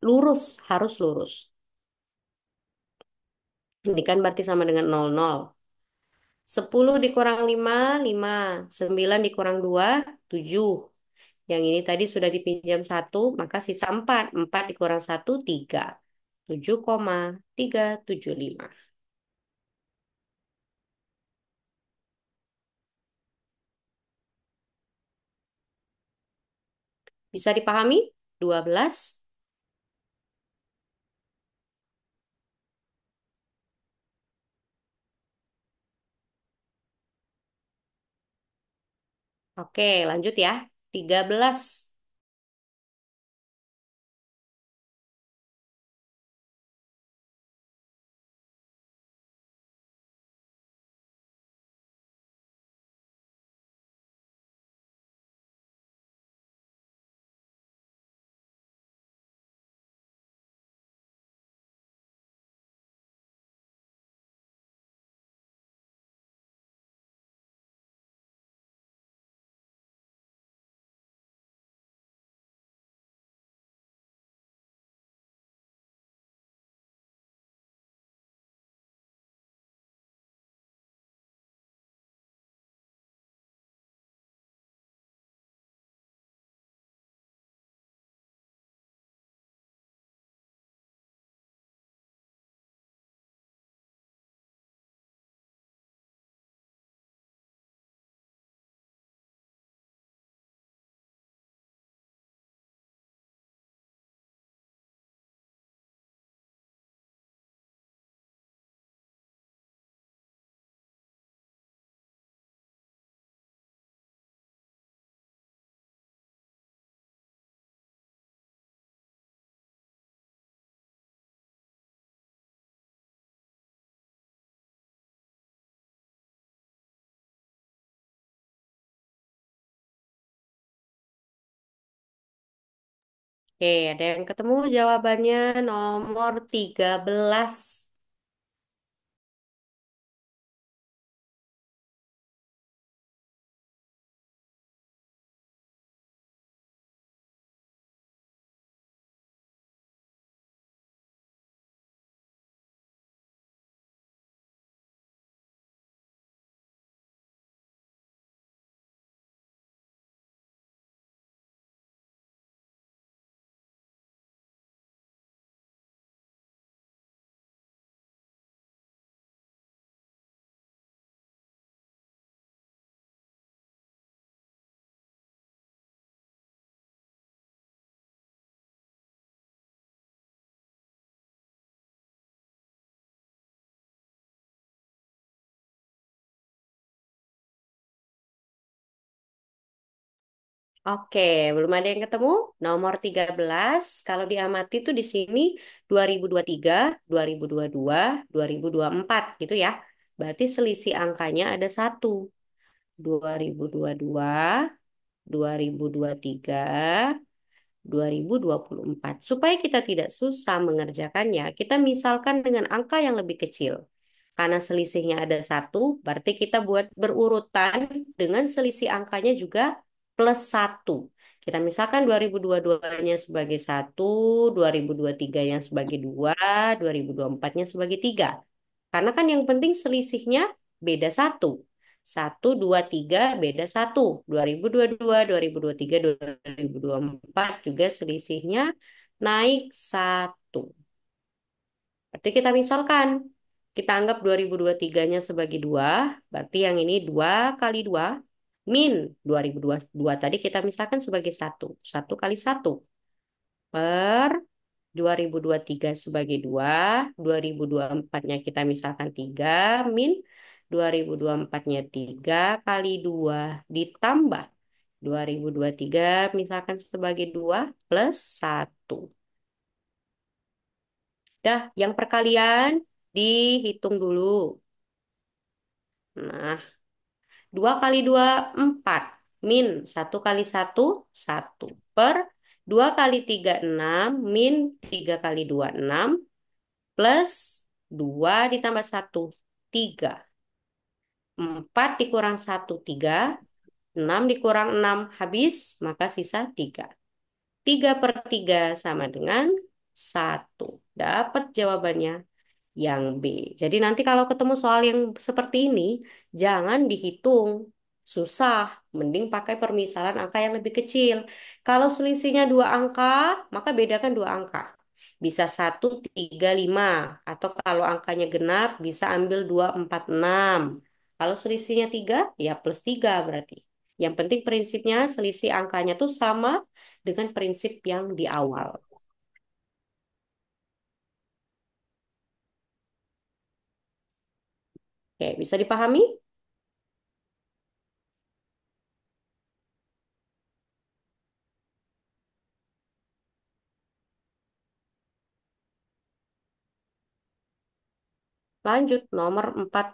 Speaker 2: lurus, harus lurus. Ini kan berarti sama dengan 00. 10 dikurang 5, 5. 9 dikurang 2, 7. Yang ini tadi sudah dipinjam 1, maka sisa 4. 4 dikurang 1, 3. 7,375. Bisa dipahami? 12. Oke, lanjut ya. 13. Oke, ada yang ketemu jawabannya nomor 13. Oke, belum ada yang ketemu. Nomor 13, kalau diamati tuh di sini 2023, 2022, 2024 gitu ya. Berarti selisih angkanya ada 1. 2022, 2023, 2024. Supaya kita tidak susah mengerjakannya, kita misalkan dengan angka yang lebih kecil. Karena selisihnya ada satu, berarti kita buat berurutan dengan selisih angkanya juga plus satu. Kita misalkan 2022-nya sebagai satu, 2023 yang sebagai dua, 2024-nya sebagai tiga. Karena kan yang penting selisihnya beda satu. Satu, dua, tiga, beda satu. 2022, 2023, 2024 juga selisihnya naik satu. Berarti kita misalkan, kita anggap 2023-nya sebagai 2, berarti yang ini 2 kali 2, min 2022 tadi kita misalkan sebagai satu. Satu kali satu per 2023 sebagai 2, 2024-nya kita misalkan 3, min 2024-nya 3 kali 2 ditambah 2023 misalkan sebagai 2 plus satu. Dah, yang perkalian dihitung dulu. Nah, 2 kali 2 4. Min satu kali satu 1. Per 2 kali 3 6. Min 3 kali 2 6. Plus 2 ditambah satu 3. 4 dikurang satu 3. 6 dikurang 6 habis, maka sisa 3. 3 per 3 sama dengan satu. Dapat jawabannya yang B. Jadi nanti kalau ketemu soal yang seperti ini, jangan dihitung. Susah, mending pakai permisalan angka yang lebih kecil. Kalau selisihnya dua angka, maka bedakan dua angka. Bisa 1, 3, 5. Atau kalau angkanya genap, bisa ambil 2, 4, 6. Kalau selisihnya 3, ya plus 3 berarti. Yang penting prinsipnya selisih angkanya tuh sama dengan prinsip yang di awal. Oke, bisa dipahami? Lanjut, nomor 4.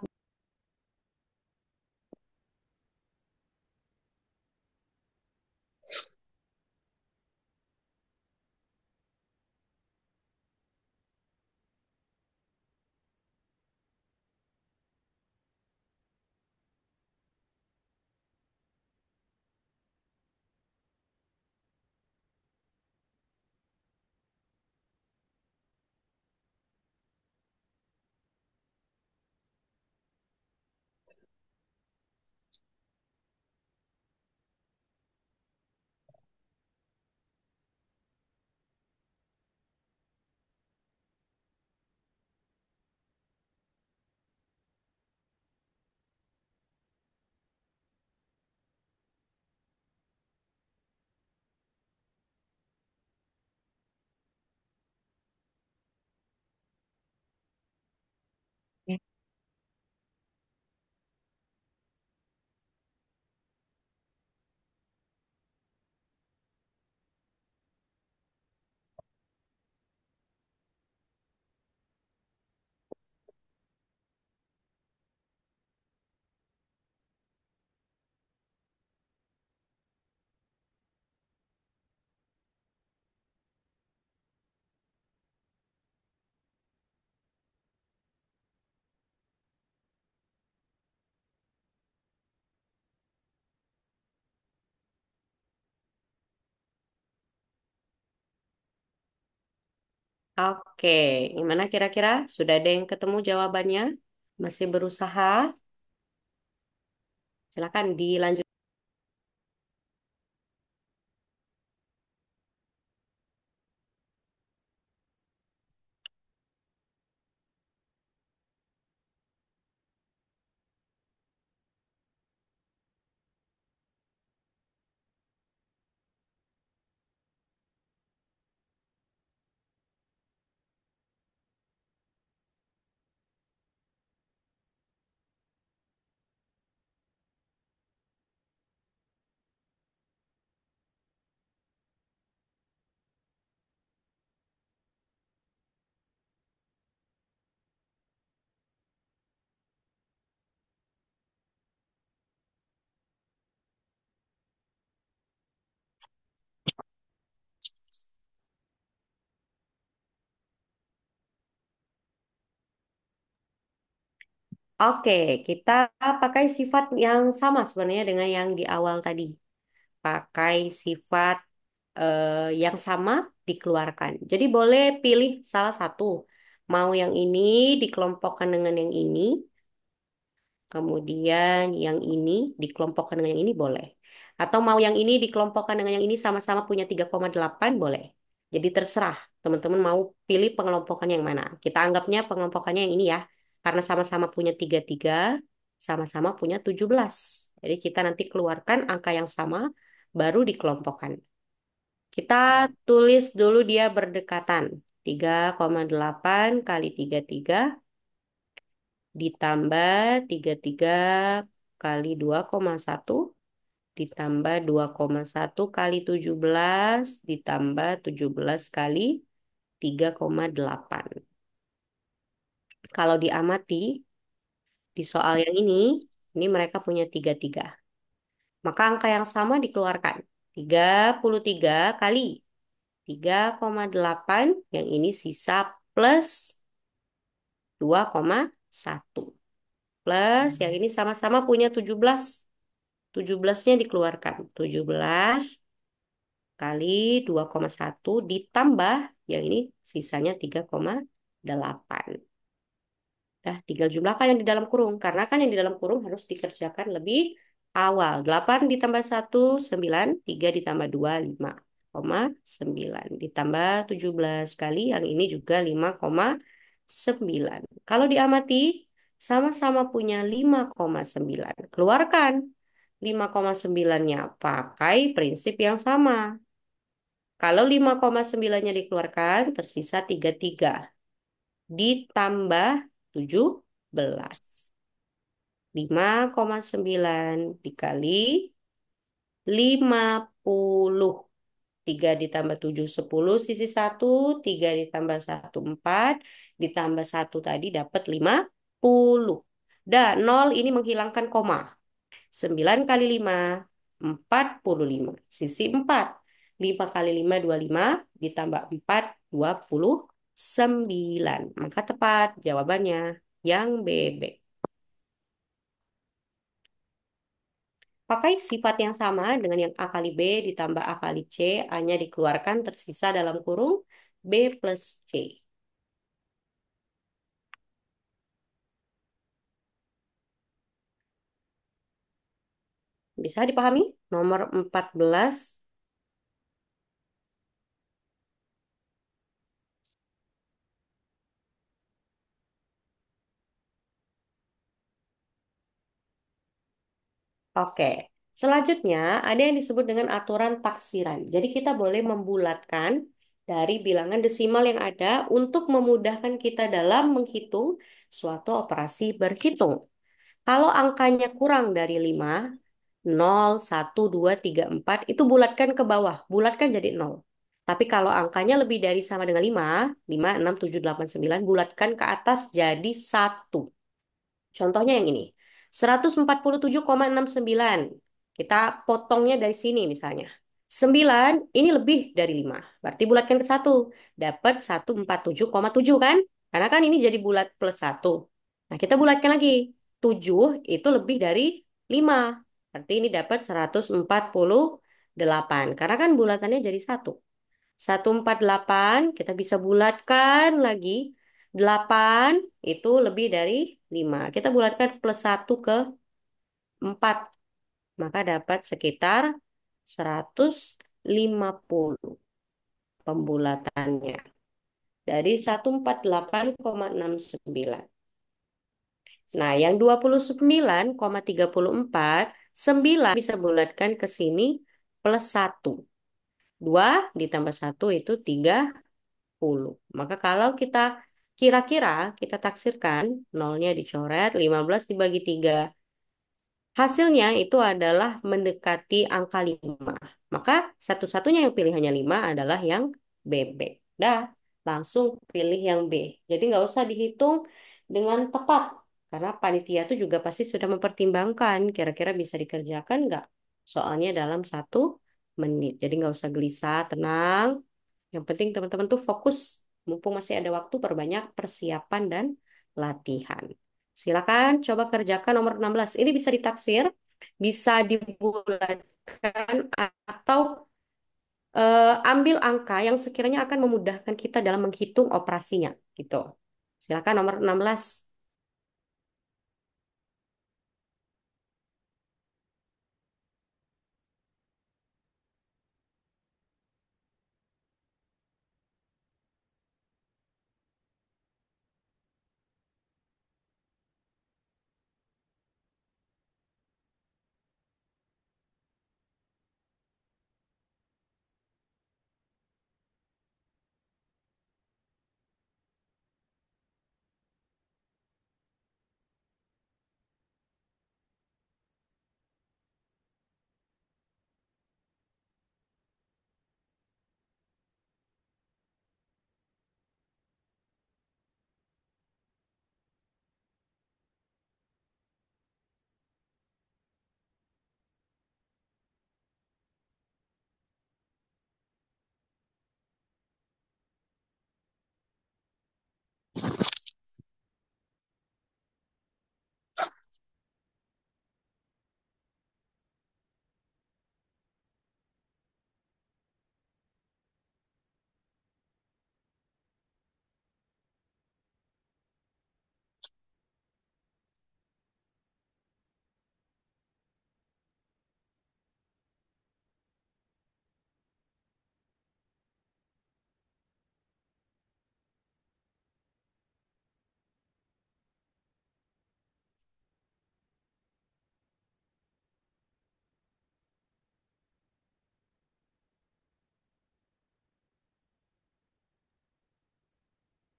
Speaker 2: Oke, gimana kira-kira? Sudah ada yang ketemu jawabannya? Masih berusaha? Silakan dilanjut. Oke, kita pakai sifat yang sama sebenarnya dengan yang di awal tadi. Pakai sifat yang sama dikeluarkan. Jadi boleh pilih salah satu. Mau yang ini dikelompokkan dengan yang ini, kemudian yang ini dikelompokkan dengan yang ini boleh. Atau mau yang ini dikelompokkan dengan yang ini sama-sama punya 3,8 boleh. Jadi terserah teman-teman mau pilih pengelompokan yang mana. Kita anggapnya pengelompokannya yang ini ya. Karena sama-sama punya 33, sama-sama punya 17. Jadi kita nanti keluarkan angka yang sama, baru dikelompokkan. Kita tulis dulu dia berdekatan. 3,8 kali 33 ditambah 33 kali 2,1 ditambah 2,1 kali 17 ditambah 17 kali 3,8. Kalau diamati di soal yang ini mereka punya 33. Maka angka yang sama dikeluarkan. 33 kali 3,8 yang ini sisa plus 2,1. Plus yang ini sama-sama punya 17. 17-nya dikeluarkan. 17 kali 2,1 ditambah yang ini sisanya 3,8. Nah, tinggal jumlahkan yang di dalam kurung. Karena kan yang di dalam kurung harus dikerjakan lebih awal. 8 ditambah 1, 9. 3 ditambah 2, 5,9. Ditambah 17 kali, yang ini juga 5,9. Kalau diamati, sama-sama punya 5,9. Keluarkan 5,9-nya pakai prinsip yang sama. Kalau 5,9-nya dikeluarkan, tersisa 33 ditambah 17. 5,9 dikali 50. 3 ditambah 7, 10. Sisi 1, 3 ditambah 1, 4. Ditambah 1 tadi dapat 50. Dan 0 ini menghilangkan koma. 9 kali 5, 45. Sisi 4. 5 kali 5, 25. Ditambah 4, 29. Maka tepat jawabannya yang BB. Pakai sifat yang sama dengan yang A kali B ditambah A kali C, A-nya dikeluarkan tersisa dalam kurung B plus C. Bisa dipahami? Nomor 14. Oke. Selanjutnya ada yang disebut dengan aturan taksiran. Jadi kita boleh membulatkan dari bilangan desimal yang ada untuk memudahkan kita dalam menghitung suatu operasi berhitung. Kalau angkanya kurang dari 5, 0, 1, 2, 3, 4, itu bulatkan ke bawah. Bulatkan jadi 0. Tapi kalau angkanya lebih dari sama dengan 5, 5, 6, 7, 8, 9, bulatkan ke atas jadi 1. Contohnya yang ini. 147,69. Kita potongnya dari sini misalnya. 9 ini lebih dari 5. Berarti bulatkan ke 1. Dapat 147,7 kan? Karena kan ini jadi bulat plus 1. Nah, kita bulatkan lagi. 7 itu lebih dari 5. Berarti ini dapat 148. Karena kan bulatannya jadi 1. 148 kita bisa bulatkan lagi. 8 itu lebih dari 5. Kita bulatkan plus 1 ke 4. Maka dapat sekitar 150 pembulatannya. Dari 148,69. Nah, yang 29,34, 9 bisa bulatkan ke sini plus 1. 2 ditambah 1 itu 30. Maka kalau kita kira-kira, kita taksirkan, nolnya dicoret, 15 dibagi 3. Hasilnya itu adalah mendekati angka 5. Maka satu-satunya yang pilihannya 5 adalah yang BB. Dah, langsung pilih yang B. Jadi nggak usah dihitung dengan tepat. Karena panitia itu juga pasti sudah mempertimbangkan kira-kira bisa dikerjakan nggak. Soalnya dalam 1 menit. Jadi nggak usah gelisah, tenang. Yang penting teman-teman tuh fokus. Mumpung masih ada waktu, perbanyak persiapan dan latihan. Silakan coba kerjakan nomor 16. Ini bisa ditaksir, bisa dibulatkan atau ambil angka yang sekiranya akan memudahkan kita dalam menghitung operasinya gitu. Silakan nomor 16.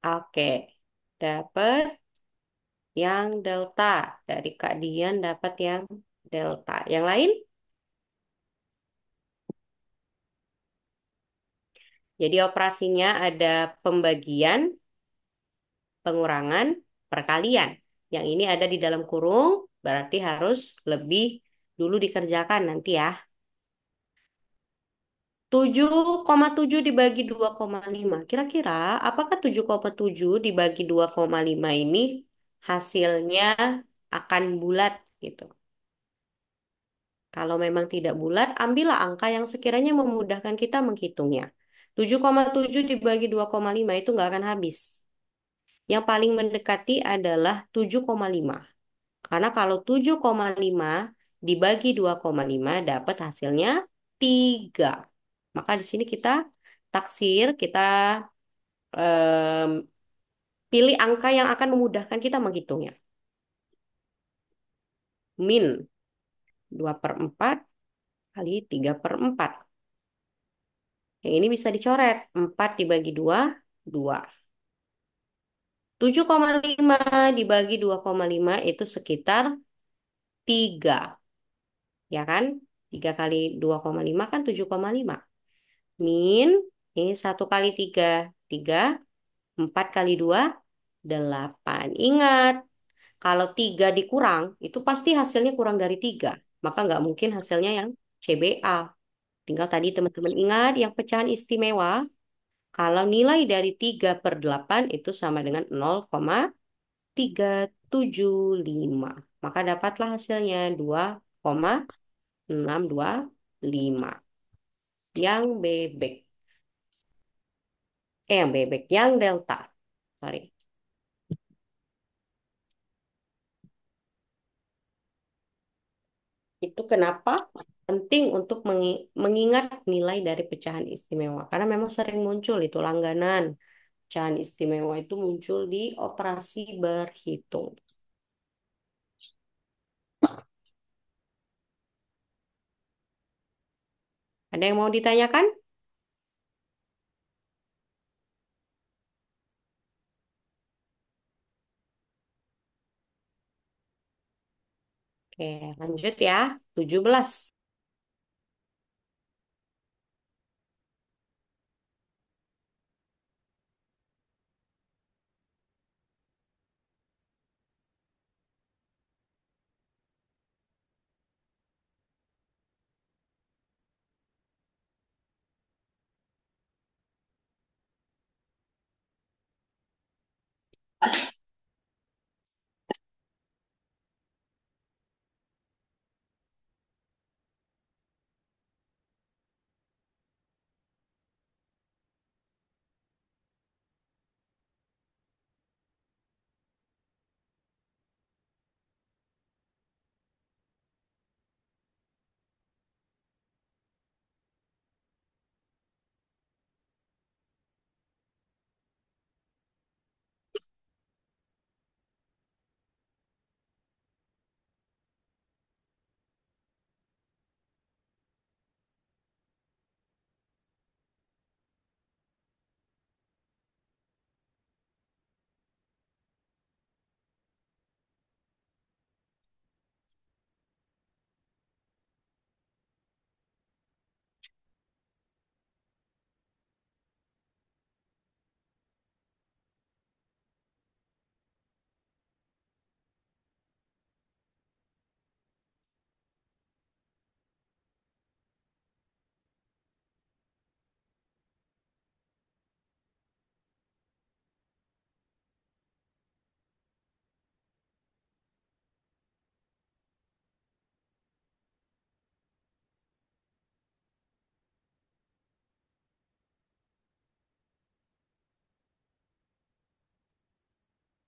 Speaker 2: Oke, dapat yang delta. Dari Kak Dian dapat yang delta. Yang lain? Jadi operasinya ada pembagian, pengurangan, perkalian. Yang ini ada di dalam kurung, berarti harus lebih dulu dikerjakan nanti ya. 7,7 dibagi 2,5. Kira-kira apakah 7,7 dibagi 2,5 ini hasilnya akan bulat gitu. Kalau memang tidak bulat, ambillah angka yang sekiranya memudahkan kita menghitungnya. 7,7 dibagi 2,5 itu nggak akan habis. Yang paling mendekati adalah 7,5. Karena kalau 7,5 dibagi 2,5 dapat hasilnya 3. Maka di sini kita taksir, kita em, pilih angka yang akan memudahkan kita menghitungnya. Min 2/4 kali 3/4. Yang ini bisa dicoret. 4 dibagi 2, 2. 7,5 dibagi 2,5 itu sekitar 3. Ya kan? 3 kali 2,5 kan 7,5. Min, ini 1 kali 3. 3, 4 kali 2, 8. Ingat, kalau 3 dikurang, itu pasti hasilnya kurang dari 3. Maka nggak mungkin hasilnya yang CBA. Tinggal tadi teman-teman ingat yang pecahan istimewa. Kalau nilai dari 3/8 itu sama dengan 0,375. Maka dapatlah hasilnya 2,625. Yang bebek. Yang bebek. Yang delta. Sorry. Itu kenapa penting untuk mengingat nilai dari pecahan istimewa. Karena memang sering muncul itu langganan. Pecahan istimewa itu muncul di operasi berhitung. Ada yang mau ditanyakan? Oke, lanjut ya. 17.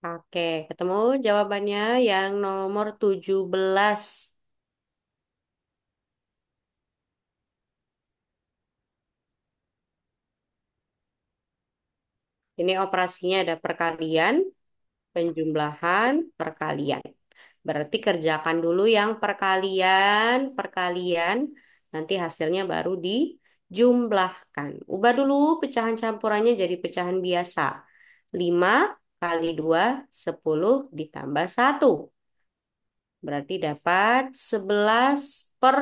Speaker 2: Oke, ketemu jawabannya yang nomor 17. Ini operasinya ada perkalian, penjumlahan, perkalian. Berarti kerjakan dulu yang perkalian, perkalian. Nanti hasilnya baru dijumlahkan. Ubah dulu pecahan campurannya jadi pecahan biasa. 5 kali 2, 10 ditambah 1. Berarti dapat 11 per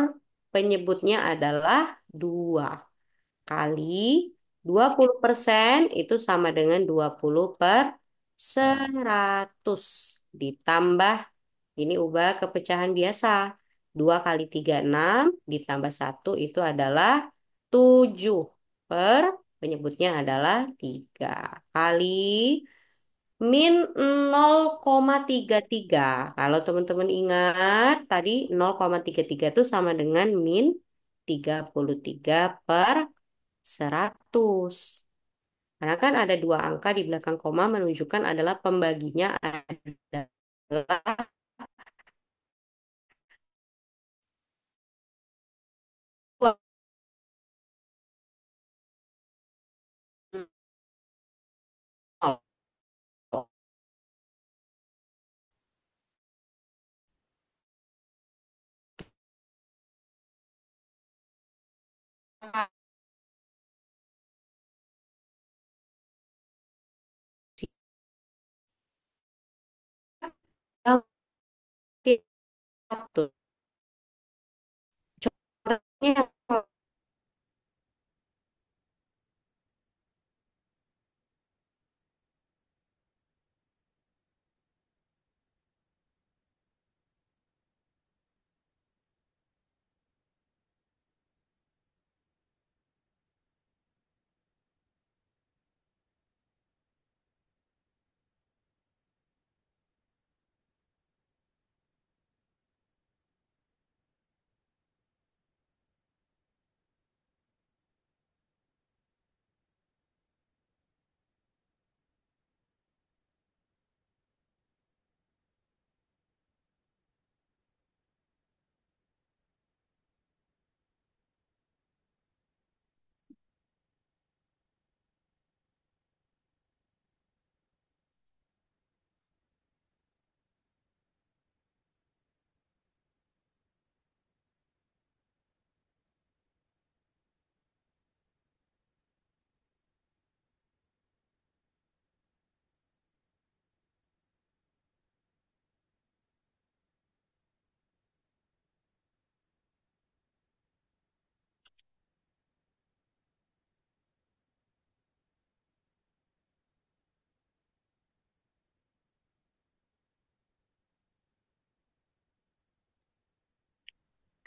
Speaker 2: penyebutnya adalah 2 kali 20% itu sama dengan 20 per 100 ditambah ini ubah ke pecahan biasa. 2 kali 3 6 ditambah 1 itu adalah 7 per penyebutnya adalah 3 kali min 0,33. Kalau teman-teman ingat tadi 0,33 itu sama dengan min 33 per 100. Karena kan ada dua angka di belakang koma menunjukkan adalah pembaginya adalah dua. Yang satu. Coraknya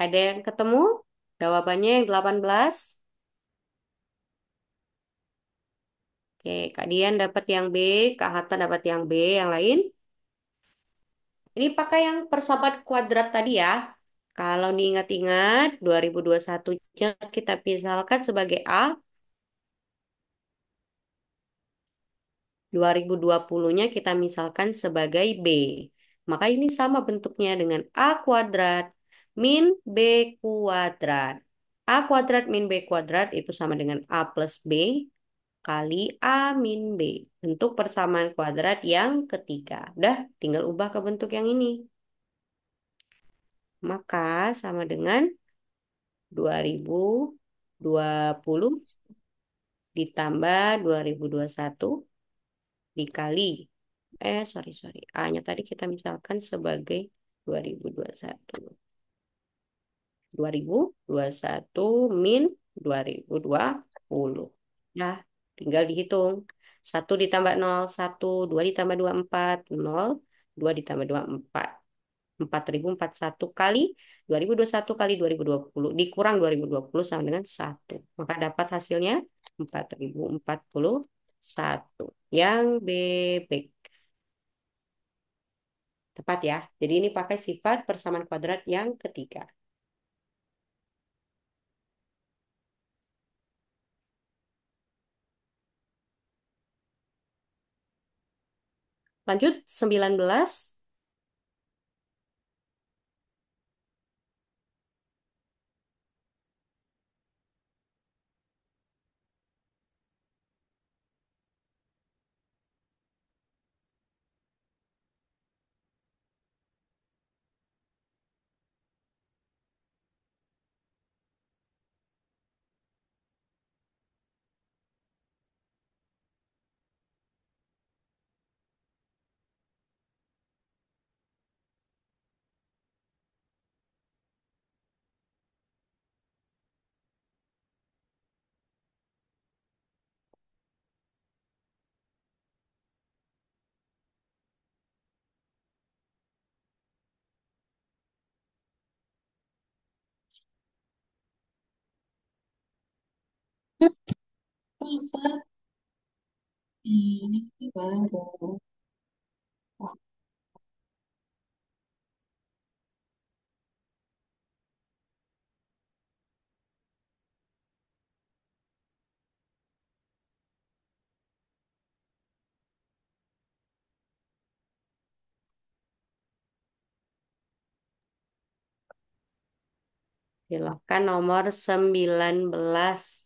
Speaker 2: ada yang ketemu? Jawabannya yang 18. Oke, Kak Dian dapat yang B, Kak Hatta dapat yang B, yang lain. Ini pakai yang persahabat kuadrat tadi ya. Kalau diingat-ingat, 2021-nya kita misalkan sebagai A, 2020-nya kita misalkan sebagai B. Maka ini sama bentuknya dengan A kuadrat min B kuadrat. A kuadrat min B kuadrat itu sama dengan A plus B kali A min B. Bentuk persamaan kuadrat yang ketiga. Udah, tinggal ubah ke bentuk yang ini. Maka sama dengan 2020 ditambah 2021 dikali sorry sorry A-nya tadi kita misalkan sebagai 2021 2021 min 2020 nah tinggal dihitung 1 ditambah 0 1 2 ditambah 2 4 0 2 ditambah 2 4 4041 kali 2021 kali 2020 dikurang 2020 sama dengan 1 maka dapat hasilnya 4041 yang bebek. Tepat ya. Jadi ini pakai sifat persamaan kuadrat yang ketiga. Lanjut, 19.
Speaker 1: Ini baru.
Speaker 2: Silakan nomor 19.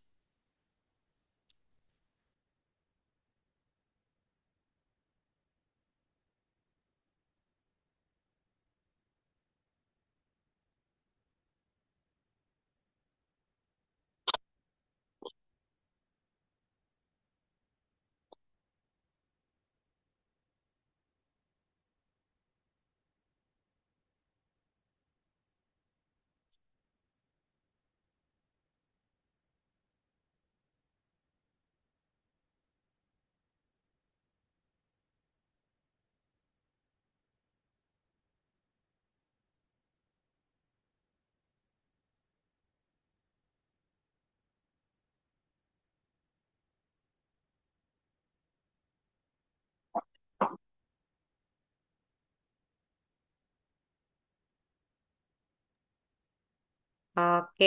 Speaker 2: Oke,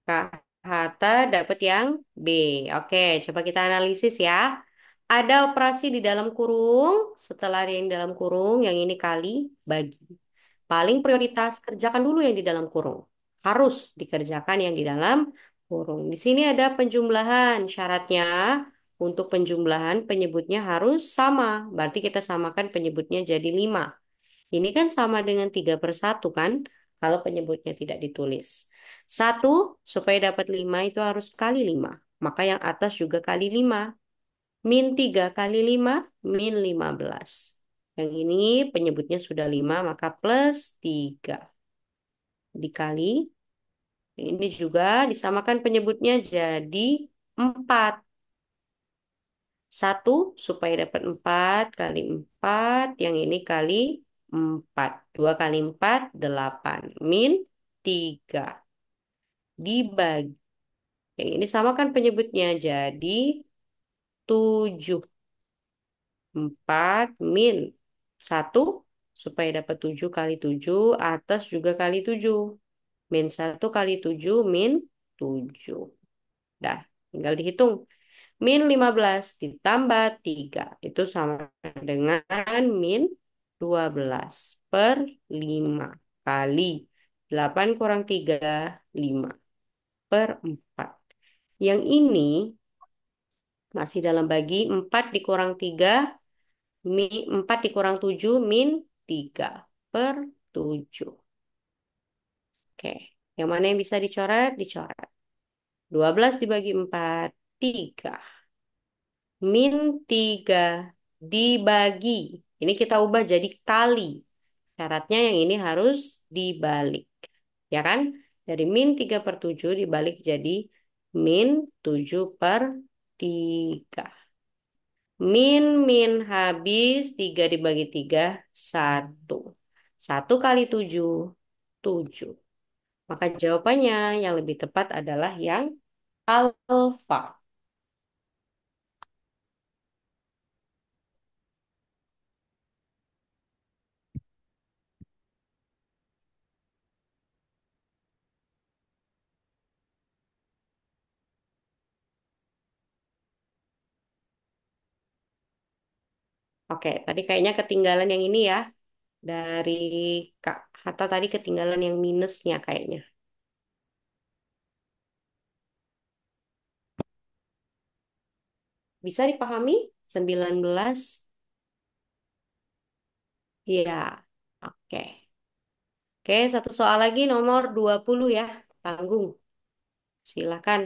Speaker 2: Kak Hatta dapat yang B. Oke, coba kita analisis ya. Ada operasi di dalam kurung, setelah ada yang dalam kurung, yang ini kali bagi. Paling prioritas kerjakan dulu yang di dalam kurung. Harus dikerjakan yang di dalam kurung. Di sini ada penjumlahan. Syaratnya untuk penjumlahan penyebutnya harus sama. Berarti kita samakan penyebutnya jadi 5. Ini kan sama dengan 3/1 kan? Kalau penyebutnya tidak ditulis. Satu, supaya dapat 5 itu harus kali 5. Maka yang atas juga kali 5. Min 3 kali 5, min 15. Yang ini penyebutnya sudah 5, maka plus 3. Dikali. Ini juga disamakan penyebutnya jadi 4. Satu, supaya dapat 4 kali 4. Yang ini kali 4. 2 kali 4, 8. Min 3. Dibagi. Yang ini samakan penyebutnya jadi 7. 4 min 1. Supaya dapat 7 kali 7. Atas juga kali 7. Min 1 kali 7 min 7. Dah, tinggal dihitung. Min 15 ditambah 3. Itu sama dengan min 12 per 5 kali 8 kurang 3, 5 per 4. Yang ini masih dalam bagi 4 dikurang 3, 4 dikurang 7, min 3 per 7. Oke, yang mana yang bisa dicoret? Dicoret. 12 dibagi 4, 3. Min 3 dibagi. Ini kita ubah jadi kali. Syaratnya yang ini harus dibalik. Ya kan? Dari min 3 per 7 dibalik jadi min 7 per 3. Min habis 3 dibagi 3 1. 1 kali 7 7. Maka jawabannya yang lebih tepat adalah yang alfa. Oke, tadi kayaknya ketinggalan yang ini ya. Dari Kak Hatta tadi ketinggalan yang minusnya kayaknya. Bisa dipahami? 19. Iya. Oke. Oke, satu soal lagi nomor 20 ya. Tanggung. Silakan.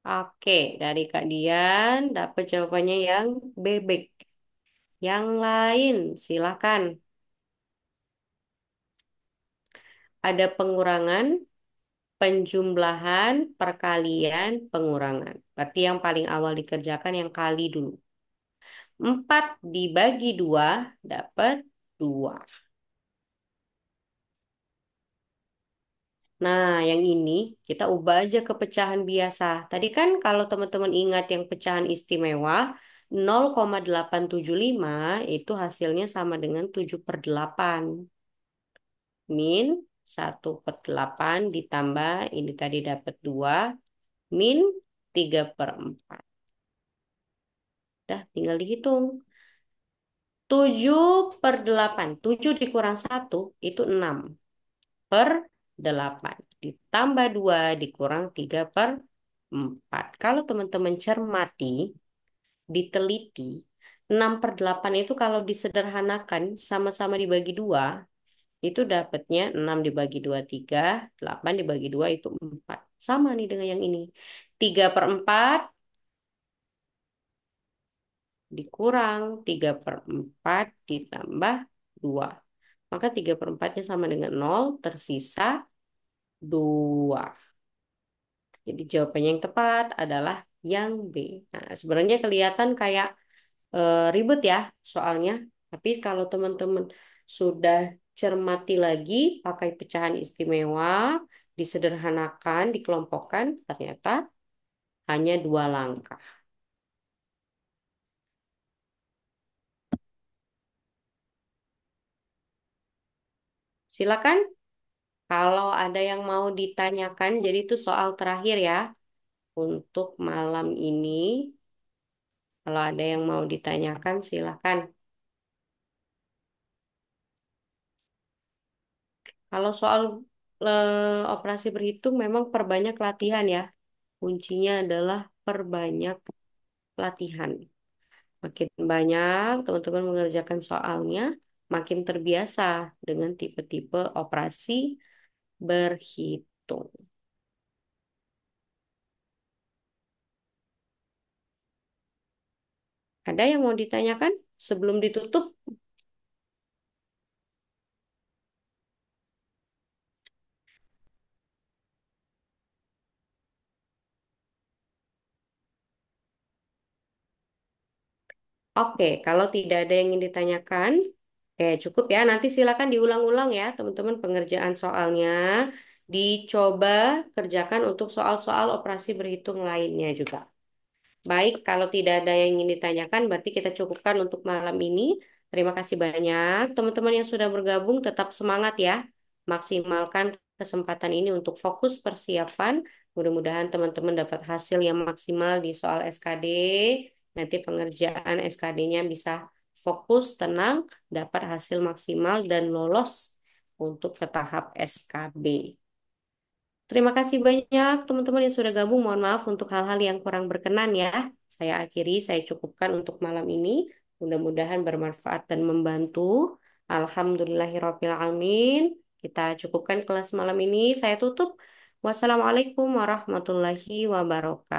Speaker 2: Oke, dari Kak Dian dapat jawabannya yang bebek. Yang lain, silakan. Ada pengurangan, penjumlahan, perkalian, pengurangan. Berarti yang paling awal dikerjakan yang kali dulu. 4 dibagi 2 dapat 2. Nah, yang ini kita ubah aja ke pecahan biasa. Tadi kan kalau teman-teman ingat yang pecahan istimewa 0,875 itu hasilnya sama dengan 7/8. Min 1/8 ditambah ini tadi dapat 2 min 3/4. Dah tinggal dihitung. 7/8. 7 dikurang 1 itu 6/8. Ditambah 2 dikurang 3/4. Kalau teman-teman cermati, diteliti, 6/8 itu kalau disederhanakan sama-sama dibagi 2, itu dapatnya 6 dibagi 2 3, 8 dibagi 2 itu 4. Sama nih dengan yang ini. 3/4 dikurang 3/4 ditambah 2. Maka 3/4-nya sama dengan 0, tersisa 2. Jadi jawabannya yang tepat adalah yang B. Nah, sebenarnya kelihatan kayak ribet ya soalnya. Tapi kalau teman-teman sudah cermati lagi, pakai pecahan istimewa, disederhanakan, dikelompokkan, ternyata hanya 2 langkah. Silakan kalau ada yang mau ditanyakan, jadi itu soal terakhir ya untuk malam ini. Kalau ada yang mau ditanyakan, silakan. Kalau soal operasi berhitung memang perbanyak latihan ya. Kuncinya adalah perbanyak latihan. Makin banyak teman-teman mengerjakan soalnya, makin terbiasa dengan tipe-tipe operasi berhitung. Ada yang mau ditanyakan sebelum ditutup? Oke, kalau tidak ada yang ingin ditanyakan, oke cukup ya. Nanti silakan diulang-ulang ya teman-teman pengerjaan soalnya. Dicoba kerjakan untuk soal-soal operasi berhitung lainnya juga. Baik, kalau tidak ada yang ingin ditanyakan, berarti kita cukupkan untuk malam ini. Terima kasih banyak. Teman-teman yang sudah bergabung, tetap semangat ya. Maksimalkan kesempatan ini untuk fokus persiapan Mudah-mudahan teman-teman dapat hasil yang maksimal di soal SKD. Nanti pengerjaan SKD-nya bisa fokus, tenang, dapat hasil maksimal dan lolos untuk ke tahap SKB. Terima kasih banyak teman-teman yang sudah gabung. Mohon maaf untuk hal-hal yang kurang berkenan ya. Saya cukupkan untuk malam ini. Mudah-mudahan bermanfaat dan membantu. Alhamdulillahirrahmanirrahim. Kita cukupkan kelas malam ini. Saya tutup. Wassalamualaikum warahmatullahi wabarakatuh.